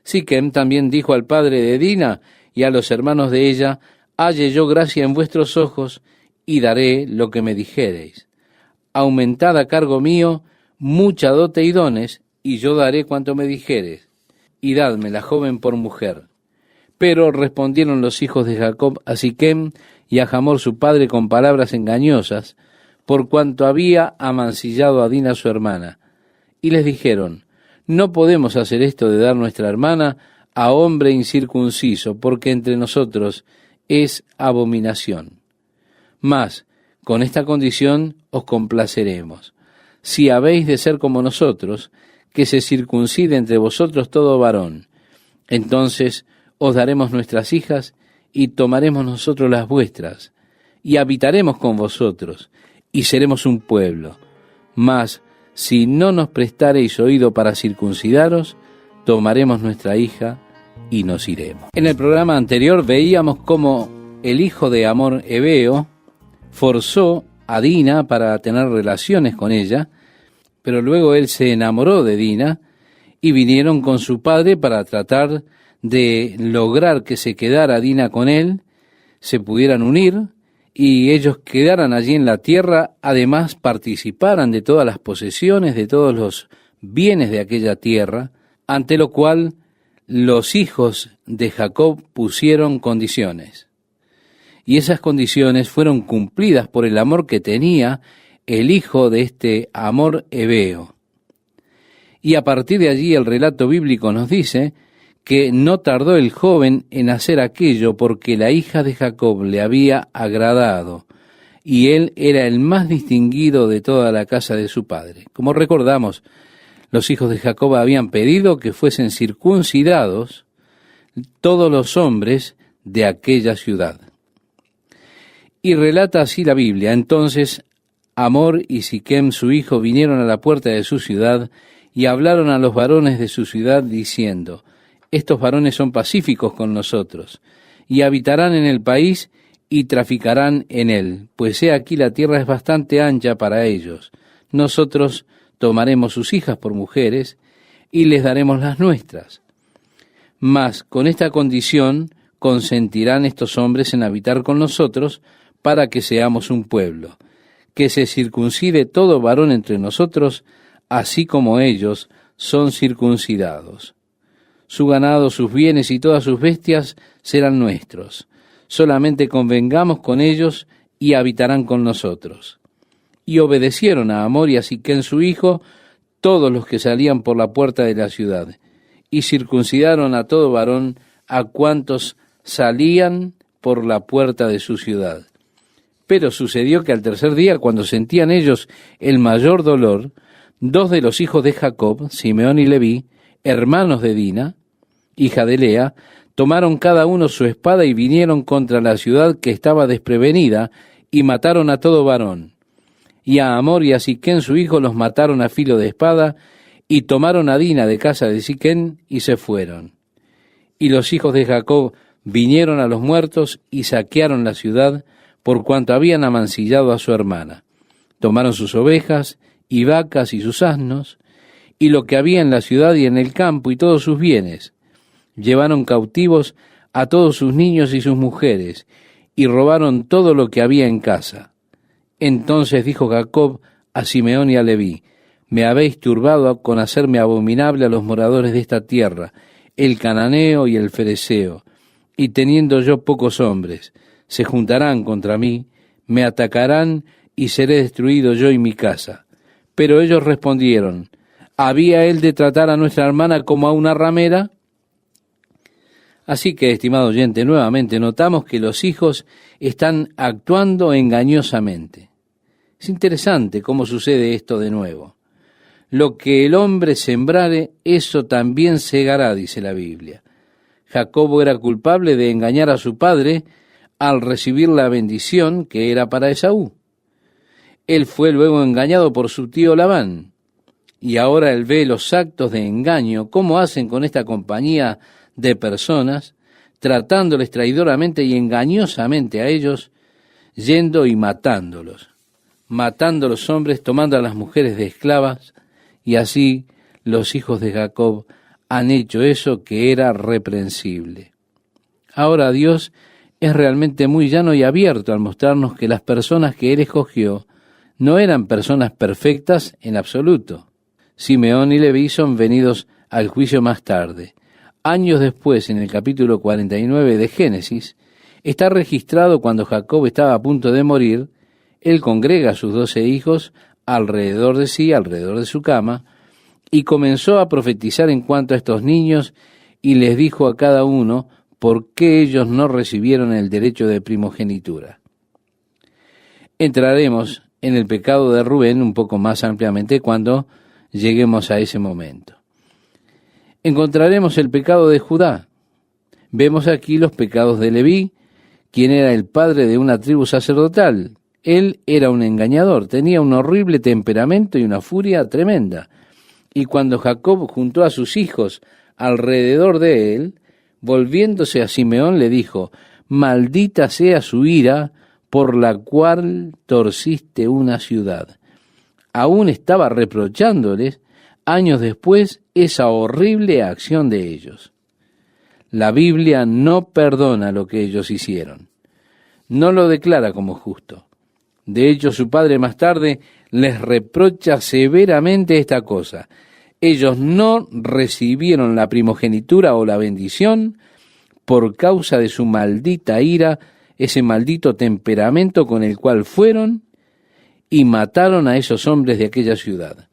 Siquem también dijo al padre de Dina y a los hermanos de ella, halle yo gracia en vuestros ojos, y daré lo que me dijereis. Aumentad a cargo mío mucha dote y dones, y yo daré cuanto me dijeres, y dadme la joven por mujer. Pero respondieron los hijos de Jacob a Siquem y a Hamor su padre con palabras engañosas, por cuanto había amancillado a Dina su hermana. Y les dijeron, no podemos hacer esto de dar nuestra hermana a hombre incircunciso, porque entre nosotros es abominación. Mas, con esta condición os complaceremos. Si habéis de ser como nosotros, que se circuncide entre vosotros todo varón. Entonces os daremos nuestras hijas, y tomaremos nosotros las vuestras, y habitaremos con vosotros, y seremos un pueblo. Mas, si no nos prestareis oído para circuncidaros, tomaremos nuestra hija, y nos iremos. En el programa anterior veíamos cómo el hijo de Hamor heveo forzó a Dina para tener relaciones con ella, pero luego él se enamoró de Dina y vinieron con su padre para tratar de lograr que se quedara Dina con él, se pudieran unir y ellos quedaran allí en la tierra, además participaran de todas las posesiones, de todos los bienes de aquella tierra, ante lo cual los hijos de Jacob pusieron condiciones. y esas condiciones fueron cumplidas por el amor que tenía el hijo de este Amor hebeo. Y a partir de allí el relato bíblico nos dice que no tardó el joven en hacer aquello porque la hija de Jacob le había agradado, y él era el más distinguido de toda la casa de su padre. Como recordamos, los hijos de Jacob habían pedido que fuesen circuncidados todos los hombres de aquella ciudad. Y relata así la Biblia: entonces Amor y Siquem su hijo vinieron a la puerta de su ciudad y hablaron a los varones de su ciudad diciendo: estos varones son pacíficos con nosotros, y habitarán en el país y traficarán en él, pues he aquí la tierra es bastante ancha para ellos. Nosotros tomaremos sus hijas por mujeres y les daremos las nuestras. Mas con esta condición consentirán estos hombres en habitar con nosotros para que seamos un pueblo, que se circuncide todo varón entre nosotros, así como ellos son circuncidados. Su ganado, sus bienes y todas sus bestias serán nuestros. Solamente convengamos con ellos y habitarán con nosotros. Y obedecieron a Amor y a Siquem su hijo todos los que salían por la puerta de la ciudad, y circuncidaron a todo varón a cuantos salían por la puerta de su ciudad. Pero sucedió que al tercer día, cuando sentían ellos el mayor dolor, dos de los hijos de Jacob, Simeón y Leví, hermanos de Dina, hija de Lea, tomaron cada uno su espada y vinieron contra la ciudad que estaba desprevenida, y mataron a todo varón. Y a Amor y a Siquem su hijo los mataron a filo de espada, y tomaron a Dina de casa de Siquem y se fueron. Y los hijos de Jacob vinieron a los muertos y saquearon la ciudad, por cuanto habían amancillado a su hermana. Tomaron sus ovejas y vacas y sus asnos, y lo que había en la ciudad y en el campo y todos sus bienes. Llevaron cautivos a todos sus niños y sus mujeres, y robaron todo lo que había en casa. Entonces dijo Jacob a Simeón y a Leví: me habéis turbado con hacerme abominable a los moradores de esta tierra, el cananeo y el fereceo, y teniendo yo pocos hombres, se juntarán contra mí, me atacarán y seré destruido yo y mi casa. Pero ellos respondieron: ¿había él de tratar a nuestra hermana como a una ramera? Así que, estimado oyente, nuevamente notamos que los hijos están actuando engañosamente. Es interesante cómo sucede esto de nuevo. Lo que el hombre sembrare, eso también segará, dice la Biblia. Jacobo era culpable de engañar a su padre al recibir la bendición que era para Esaú. Él fue luego engañado por su tío Labán, y ahora él ve los actos de engaño, cómo hacen con esta compañía de personas, tratándoles traidoramente y engañosamente a ellos, yendo y matándolos, matando a los hombres, tomando a las mujeres de esclavas, y así los hijos de Jacob han hecho eso que era reprensible. Ahora Dios es realmente muy llano y abierto al mostrarnos que las personas que Él escogió no eran personas perfectas en absoluto. Simeón y Leví son venidos al juicio más tarde. Años después, en el capítulo 49 de Génesis, está registrado cuando Jacob estaba a punto de morir, él congrega a sus 12 hijos alrededor de sí, alrededor de su cama, y comenzó a profetizar en cuanto a estos niños, y les dijo a cada uno por qué ellos no recibieron el derecho de primogenitura. Entraremos en el pecado de Rubén un poco más ampliamente cuando lleguemos a ese momento. Encontraremos el pecado de Judá. Vemos aquí los pecados de Leví, quien era el padre de una tribu sacerdotal. Él era un engañador, tenía un horrible temperamento y una furia tremenda. Y cuando Jacob juntó a sus hijos alrededor de él, volviéndose a Simeón le dijo: maldita sea su ira por la cual torciste una ciudad. Aún estaba reprochándoles años después esa horrible acción de ellos. La Biblia no perdona lo que ellos hicieron. No lo declara como justo. De hecho, su padre más tarde les reprocha severamente esta cosa: ellos no recibieron la primogenitura o la bendición por causa de su maldita ira ese maldito temperamento con el cual fueron y mataron a esos hombres de aquella ciudad.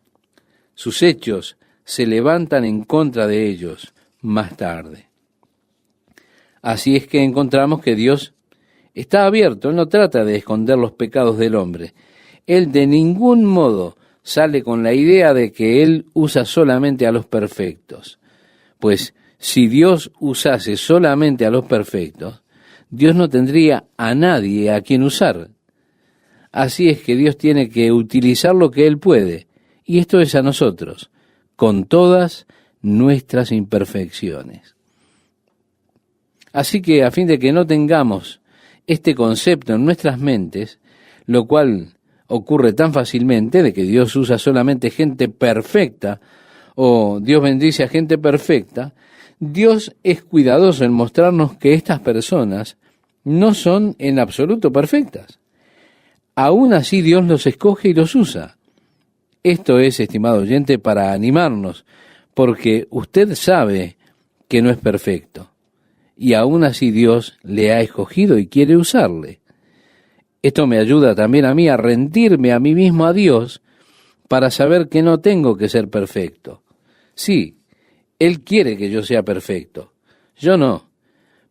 Sus hechos se levantan en contra de ellos más tarde. Así es que encontramos que Dios está abierto, Él no trata de esconder los pecados del hombre. Él de ningún modo sale con la idea de que Él usa solamente a los perfectos. Pues si Dios usase solamente a los perfectos, Dios no tendría a nadie a quien usar. Así es que Dios tiene que utilizar lo que Él puede, y esto es a nosotros, con todas nuestras imperfecciones. Así que a fin de que no tengamos este concepto en nuestras mentes, lo cual ocurre tan fácilmente de que Dios usa solamente gente perfecta o Dios bendice a gente perfecta, Dios es cuidadoso en mostrarnos que estas personas no son en absoluto perfectas. Aún así Dios los escoge y los usa. Esto es, estimado oyente, para animarnos, porque usted sabe que no es perfecto, y aún así Dios le ha escogido y quiere usarle. Esto me ayuda también a mí a rendirme a mí mismo a Dios para saber que no tengo que ser perfecto. Sí, Él quiere que yo sea perfecto, yo no,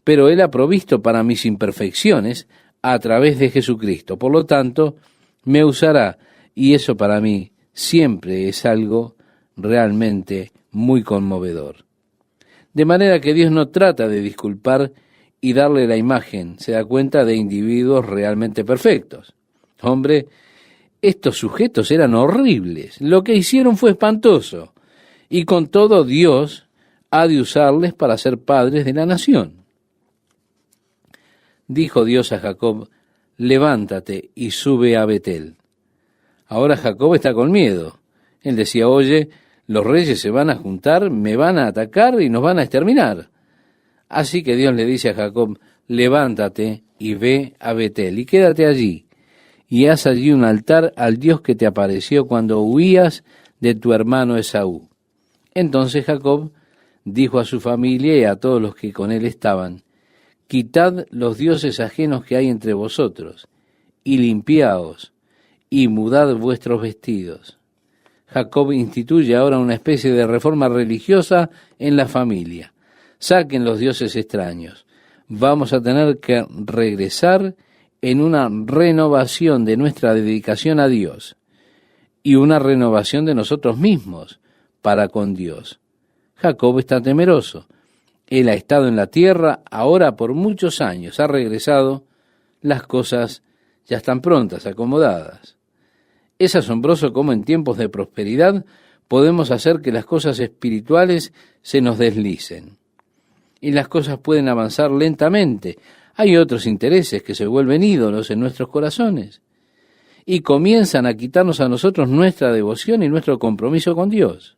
pero Él ha provisto para mis imperfecciones a través de Jesucristo. Por lo tanto, me usará, y eso para mí siempre es algo realmente muy conmovedor. De manera que Dios no trata de disculpar y darle la imagen, se da cuenta, de individuos realmente perfectos. Hombre, estos sujetos eran horribles, lo que hicieron fue espantoso, y con todo Dios ha de usarles para ser padres de la nación. Dijo Dios a Jacob: levántate y sube a Betel. Ahora Jacob está con miedo. Él decía: oye, los reyes se van a juntar, me van a atacar y nos van a exterminar. Así que Dios le dice a Jacob: levántate y ve a Betel y quédate allí, y haz allí un altar al Dios que te apareció cuando huías de tu hermano Esaú. Entonces Jacob dijo a su familia y a todos los que con él estaban: quitad los dioses ajenos que hay entre vosotros, y limpiaos, y mudad vuestros vestidos. Jacob instituye ahora una especie de reforma religiosa en la familia. Saquen los dioses extraños. Vamos a tener que regresar en una renovación de nuestra dedicación a Dios y una renovación de nosotros mismos para con Dios. Jacob está temeroso. Él ha estado en la tierra ahora por muchos años, ha regresado, las cosas ya están prontas, acomodadas. Es asombroso cómo en tiempos de prosperidad podemos hacer que las cosas espirituales se nos deslicen. Y las cosas pueden avanzar lentamente. Hay otros intereses que se vuelven ídolos en nuestros corazones y comienzan a quitarnos a nosotros nuestra devoción y nuestro compromiso con Dios.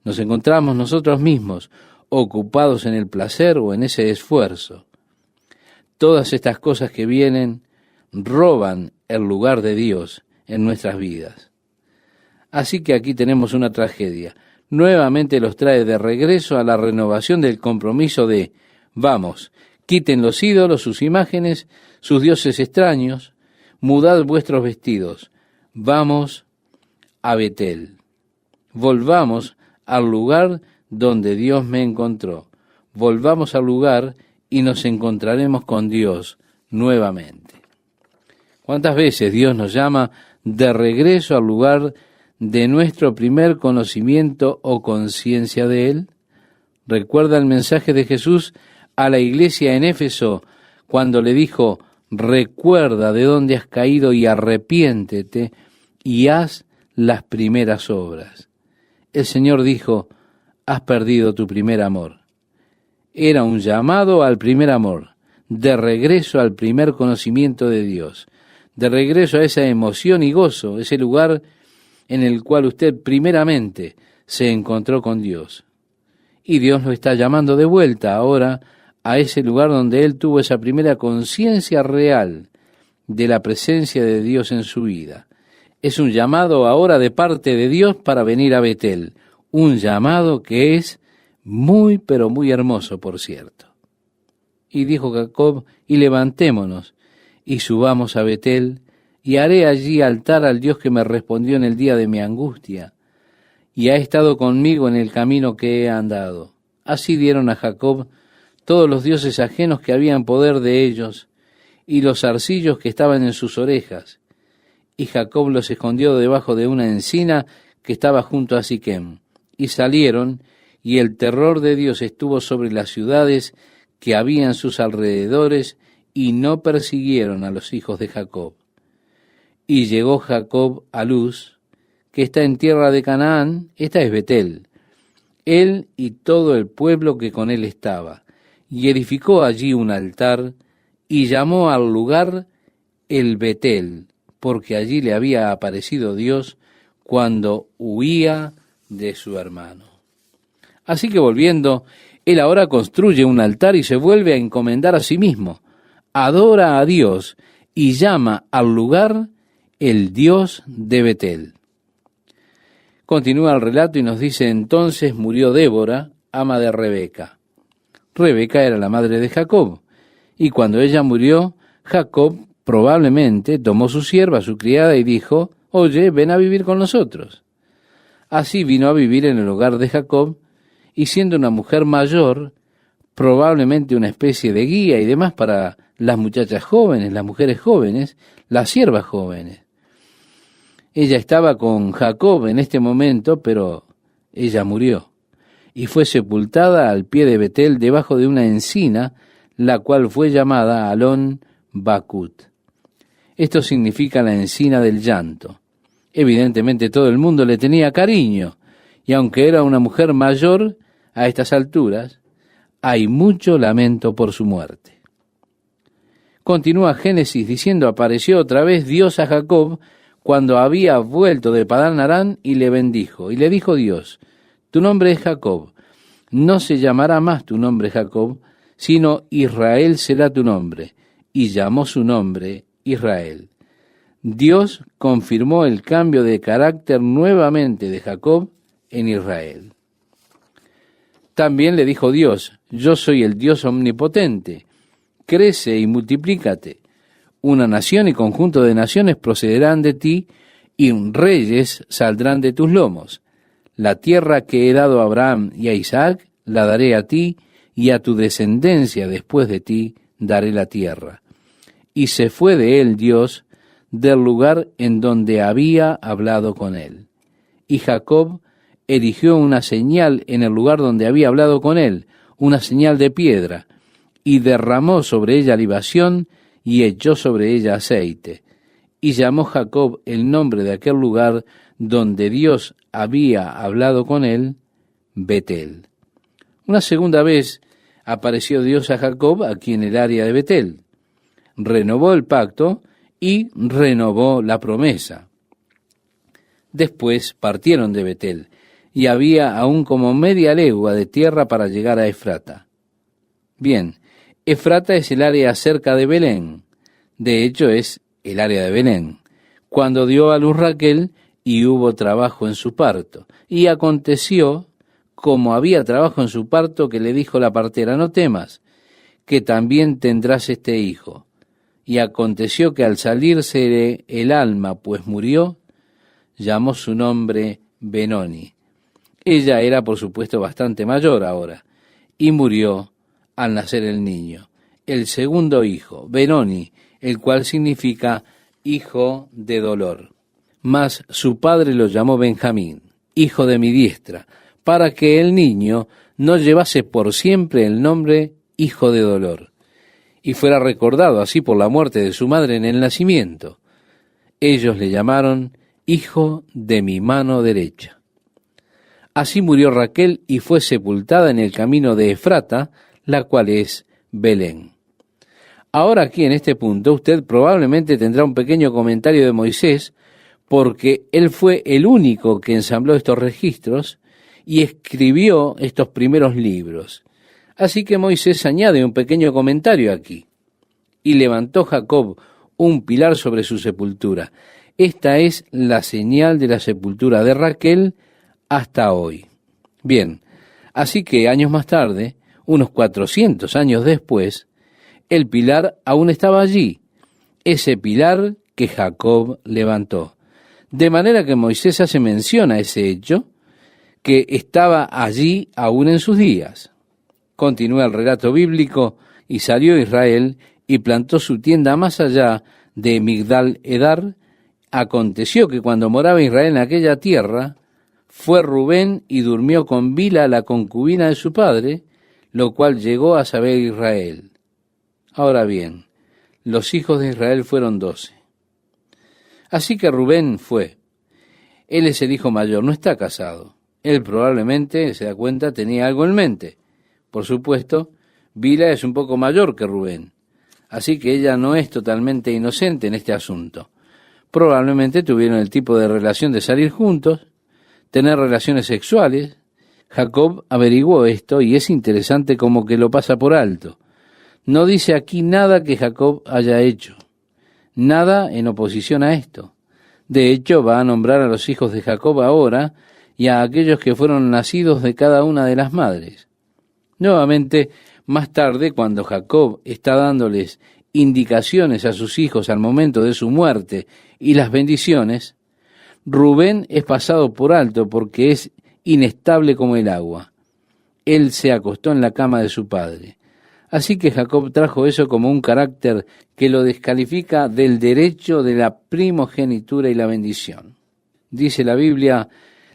Nos encontramos nosotros mismos ocupados en el placer o en ese esfuerzo. Todas estas cosas que vienen roban el lugar de Dios en nuestras vidas. Así que aquí tenemos una tragedia. Nuevamente los trae de regreso a la renovación del compromiso de: vamos, quiten los ídolos, sus imágenes, sus dioses extraños, mudad vuestros vestidos, vamos a Betel. Volvamos al lugar donde Dios me encontró. Volvamos al lugar y nos encontraremos con Dios nuevamente. ¿Cuántas veces Dios nos llama de regreso al lugar de nuestro primer conocimiento o conciencia de Él? Recuerda el mensaje de Jesús a la iglesia en Éfeso, cuando le dijo: recuerda de dónde has caído y arrepiéntete y haz las primeras obras. El Señor dijo: has perdido tu primer amor. Era un llamado al primer amor, de regreso al primer conocimiento de Dios, de regreso a esa emoción y gozo, ese lugar en el cual usted primeramente se encontró con Dios. Y Dios lo está llamando de vuelta ahora a ese lugar donde Él tuvo esa primera conciencia real de la presencia de Dios en su vida. Es un llamado ahora de parte de Dios para venir a Betel, un llamado que es muy, pero muy hermoso, por cierto. Y dijo Jacob, y levantémonos, y subamos a Betel, y haré allí altar al Dios que me respondió en el día de mi angustia, y ha estado conmigo en el camino que he andado. Así dieron a Jacob todos los dioses ajenos que habían poder de ellos, y los zarcillos que estaban en sus orejas. Y Jacob los escondió debajo de una encina que estaba junto a Siquem. Y salieron, y el terror de Dios estuvo sobre las ciudades que había en sus alrededores, y no persiguieron a los hijos de Jacob. Y llegó Jacob a Luz, que está en tierra de Canaán, esta es Betel, él y todo el pueblo que con él estaba, y edificó allí un altar, y llamó al lugar el Betel, porque allí le había aparecido Dios cuando huía de su hermano. Así que volviendo, él ahora construye un altar y se vuelve a encomendar a sí mismo, adora a Dios y llama al lugar el Dios de Betel. Continúa el relato y nos dice, entonces murió Débora, ama de Rebeca. Rebeca era la madre de Jacob, y cuando ella murió, Jacob probablemente tomó su sierva, su criada, y dijo, oye, ven a vivir con nosotros. Así vino a vivir en el hogar de Jacob, y siendo una mujer mayor, probablemente una especie de guía y demás para las muchachas jóvenes, las mujeres jóvenes, las siervas jóvenes. Ella estaba con Jacob en este momento, pero ella murió y fue sepultada al pie de Betel debajo de una encina, la cual fue llamada Alon Bakut. Esto significa la encina del llanto. Evidentemente todo el mundo le tenía cariño, y aunque era una mujer mayor a estas alturas, hay mucho lamento por su muerte. Continúa Génesis diciendo, apareció otra vez Dios a Jacob cuando había vuelto de Padán Aram y le bendijo. Y le dijo Dios, tu nombre es Jacob, no se llamará más tu nombre Jacob, sino Israel será tu nombre. Y llamó su nombre Israel. Dios confirmó el cambio de carácter nuevamente de Jacob en Israel. También le dijo Dios, yo soy el Dios omnipotente, crece y multiplícate. Una nación y conjunto de naciones procederán de ti, y reyes saldrán de tus lomos. La tierra que he dado a Abraham y a Isaac, la daré a ti, y a tu descendencia después de ti daré la tierra. Y se fue de él Dios del lugar en donde había hablado con él. Y Jacob erigió una señal en el lugar donde había hablado con él, una señal de piedra, y derramó sobre ella libación, y echó sobre ella aceite. Y llamó Jacob el nombre de aquel lugar donde Dios había hablado con él, Betel. Una segunda vez apareció Dios a Jacob aquí en el área de Betel. Renovó el pacto y renovó la promesa. Después partieron de Betel, y había aún como media legua de tierra para llegar a Efrata. Bien, Efrata es el área cerca de Belén. De hecho, es el área de Belén. Cuando dio a luz Raquel, y hubo trabajo en su parto. Y aconteció, como había trabajo en su parto, que le dijo la partera, no temas, que también tendrás este hijo. Y aconteció que al salirse el alma, pues murió, llamó su nombre Benoni. Ella era, por supuesto, bastante mayor ahora, y murió al nacer el niño, el segundo hijo, Benoni, el cual significa hijo de dolor. Mas su padre lo llamó Benjamín, hijo de mi diestra, para que el niño no llevase por siempre el nombre hijo de dolor, y fuera recordado así por la muerte de su madre en el nacimiento. Ellos le llamaron hijo de mi mano derecha. Así murió Raquel y fue sepultada en el camino de Efrata, la cual es Belén. Ahora aquí en este punto usted probablemente tendrá un pequeño comentario de Moisés, porque él fue el único que ensambló estos registros y escribió estos primeros libros. Así que Moisés añade un pequeño comentario aquí. Y levantó Jacob un pilar sobre su sepultura. Esta es la señal de la sepultura de Raquel hasta hoy. Bien, así que años más tarde, unos 400 años después, el pilar aún estaba allí, ese pilar que Jacob levantó. De manera que Moisés hace mención a ese hecho, que estaba allí aún en sus días. Continúa el relato bíblico, y salió Israel y plantó su tienda más allá de Migdal Edar. Aconteció que cuando moraba Israel en aquella tierra, fue Rubén y durmió con Bila, la concubina de su padre, lo cual llegó a saber Israel. Ahora bien, los hijos de Israel fueron 12. Así que Rubén fue. Él es el hijo mayor, no está casado. Él probablemente, se da cuenta, tenía algo en mente. Por supuesto, Bila es un poco mayor que Rubén, así que ella no es totalmente inocente en este asunto. Probablemente tuvieron el tipo de relación de salir juntos, tener relaciones sexuales. Jacob averiguó esto y es interesante como que lo pasa por alto. No dice aquí nada que Jacob haya hecho, nada en oposición a esto. De hecho, va a nombrar a los hijos de Jacob ahora y a aquellos que fueron nacidos de cada una de las madres. Nuevamente, más tarde, cuando Jacob está dándoles indicaciones a sus hijos al momento de su muerte y las bendiciones, Rubén es pasado por alto porque es inestable como el agua. Él se acostó en la cama de su padre. Así que Jacob trajo eso como un carácter que lo descalifica del derecho de la primogenitura y la bendición. Dice la Biblia,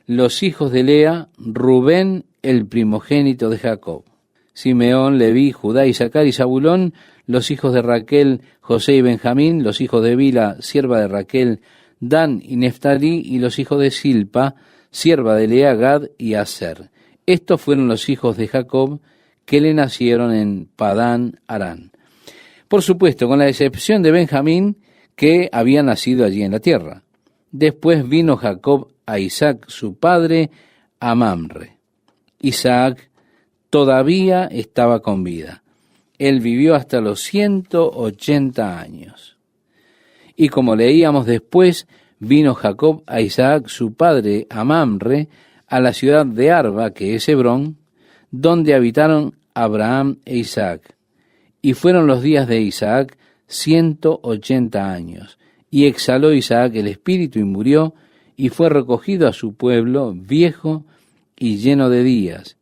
los hijos de Lea, Rubén, el primogénito de Jacob. Simeón, Leví, Judá, Isaacar y Zabulón, los hijos de Raquel, José y Benjamín, los hijos de Bila, sierva de Raquel, Dan y Neftalí, y los hijos de Silpa, sierva de Lea, Gad y Aser. Estos fueron los hijos de Jacob que le nacieron en Padán Arán. Por supuesto, con la excepción de Benjamín, que había nacido allí en la tierra. Después vino Jacob a Isaac, su padre, a Mamre. Isaac todavía estaba con vida. Él vivió hasta los 180 años. Y como leíamos después, vino Jacob a Isaac, su padre, a Mamre, a la ciudad de Arba, que es Hebrón, donde habitaron Abraham e Isaac. Y fueron los días de Isaac 180 años. Y exhaló Isaac el espíritu y murió, y fue recogido a su pueblo, viejo y lleno de días.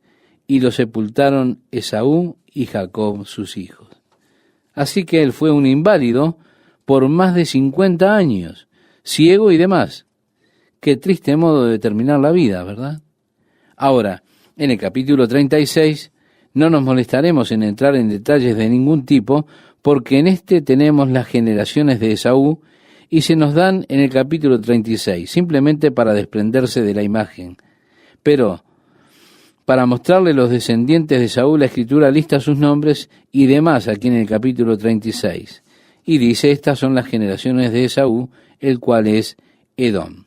Y lo sepultaron Esaú y Jacob sus hijos. Así que él fue un inválido por más de 50 años, ciego y demás. Qué triste modo de terminar la vida, ¿verdad? Ahora, en el capítulo 36, no nos molestaremos en entrar en detalles de ningún tipo, porque en este tenemos las generaciones de Esaú y se nos dan en el capítulo 36, simplemente para desprenderse de la imagen. Pero para mostrarle los descendientes de Saúl, la Escritura lista sus nombres y demás aquí en el capítulo 36. Y dice, estas son las generaciones de Esaú, el cual es Edom.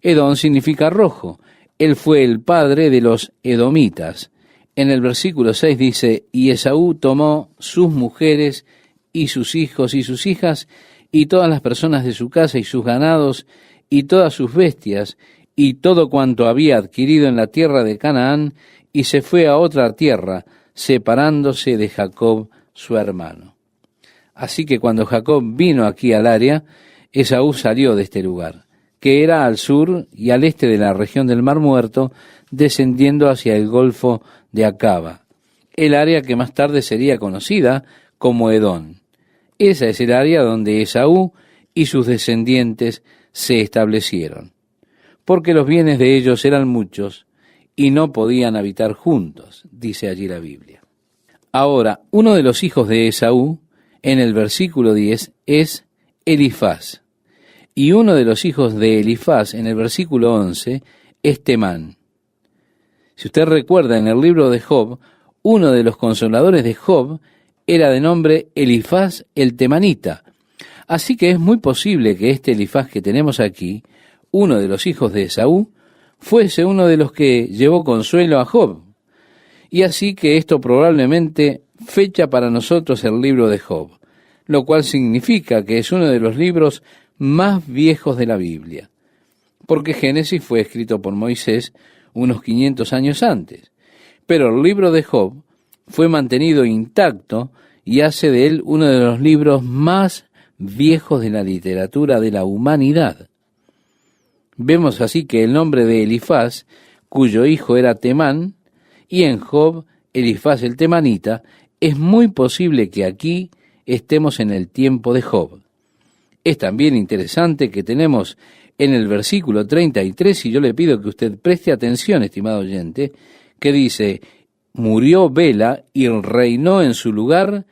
Edom significa rojo. Él fue el padre de los edomitas. En el versículo 6 dice, y Esaú tomó sus mujeres y sus hijos y sus hijas y todas las personas de su casa y sus ganados y todas sus bestias y todo cuanto había adquirido en la tierra de Canaán, y se fue a otra tierra, separándose de Jacob su hermano. Así que cuando Jacob vino aquí al área, Esaú salió de este lugar, que era al sur y al este de la región del Mar Muerto, descendiendo hacia el Golfo de Acaba, el área que más tarde sería conocida como Edom. Esa es el área donde Esaú y sus descendientes se establecieron, porque los bienes de ellos eran muchos y no podían habitar juntos, dice allí la Biblia. Ahora, uno de los hijos de Esaú, en el versículo 10, es Elifaz, y uno de los hijos de Elifaz, en el versículo 11, es Temán. Si usted recuerda, en el libro de Job, uno de los consoladores de Job era de nombre Elifaz el Temanita. Así que es muy posible que este Elifaz que tenemos aquí, uno de los hijos de Esaú, fuese uno de los que llevó consuelo a Job. Y así que esto probablemente fecha para nosotros el libro de Job, lo cual significa que es uno de los libros más viejos de la Biblia, porque Génesis fue escrito por Moisés unos 500 años antes, pero el libro de Job fue mantenido intacto y hace de él uno de los libros más viejos de la literatura de la humanidad. Vemos así que el nombre de Elifaz, cuyo hijo era Temán, y en Job, Elifaz el temanita, es muy posible que aquí estemos en el tiempo de Job. Es también interesante que tenemos en el versículo 33, y yo le pido que usted preste atención, estimado oyente, que dice: murió Bela y reinó en su lugar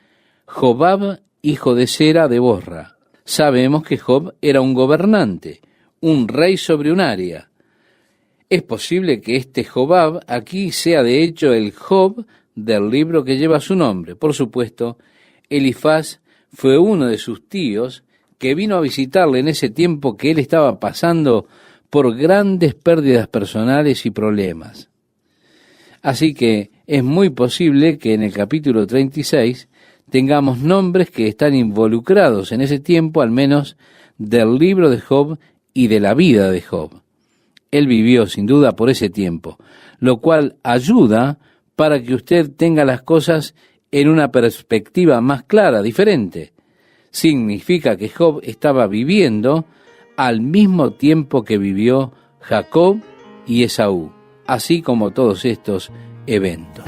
Jobab, hijo de Sera de Bosra. Sabemos que Job era un gobernante, un rey sobre un área. Es posible que este Jobab aquí sea de hecho el Job del libro que lleva su nombre. Por supuesto, Elifaz fue uno de sus tíos que vino a visitarle en ese tiempo que él estaba pasando por grandes pérdidas personales y problemas. Así que es muy posible que en el capítulo 36 tengamos nombres que están involucrados en ese tiempo, al menos del libro de Job y de la vida de Job. Él vivió sin duda por ese tiempo, lo cual ayuda para que usted tenga las cosas en una perspectiva más clara, diferente. Significa que Job estaba viviendo al mismo tiempo que vivió Jacob y Esaú, así como todos estos eventos.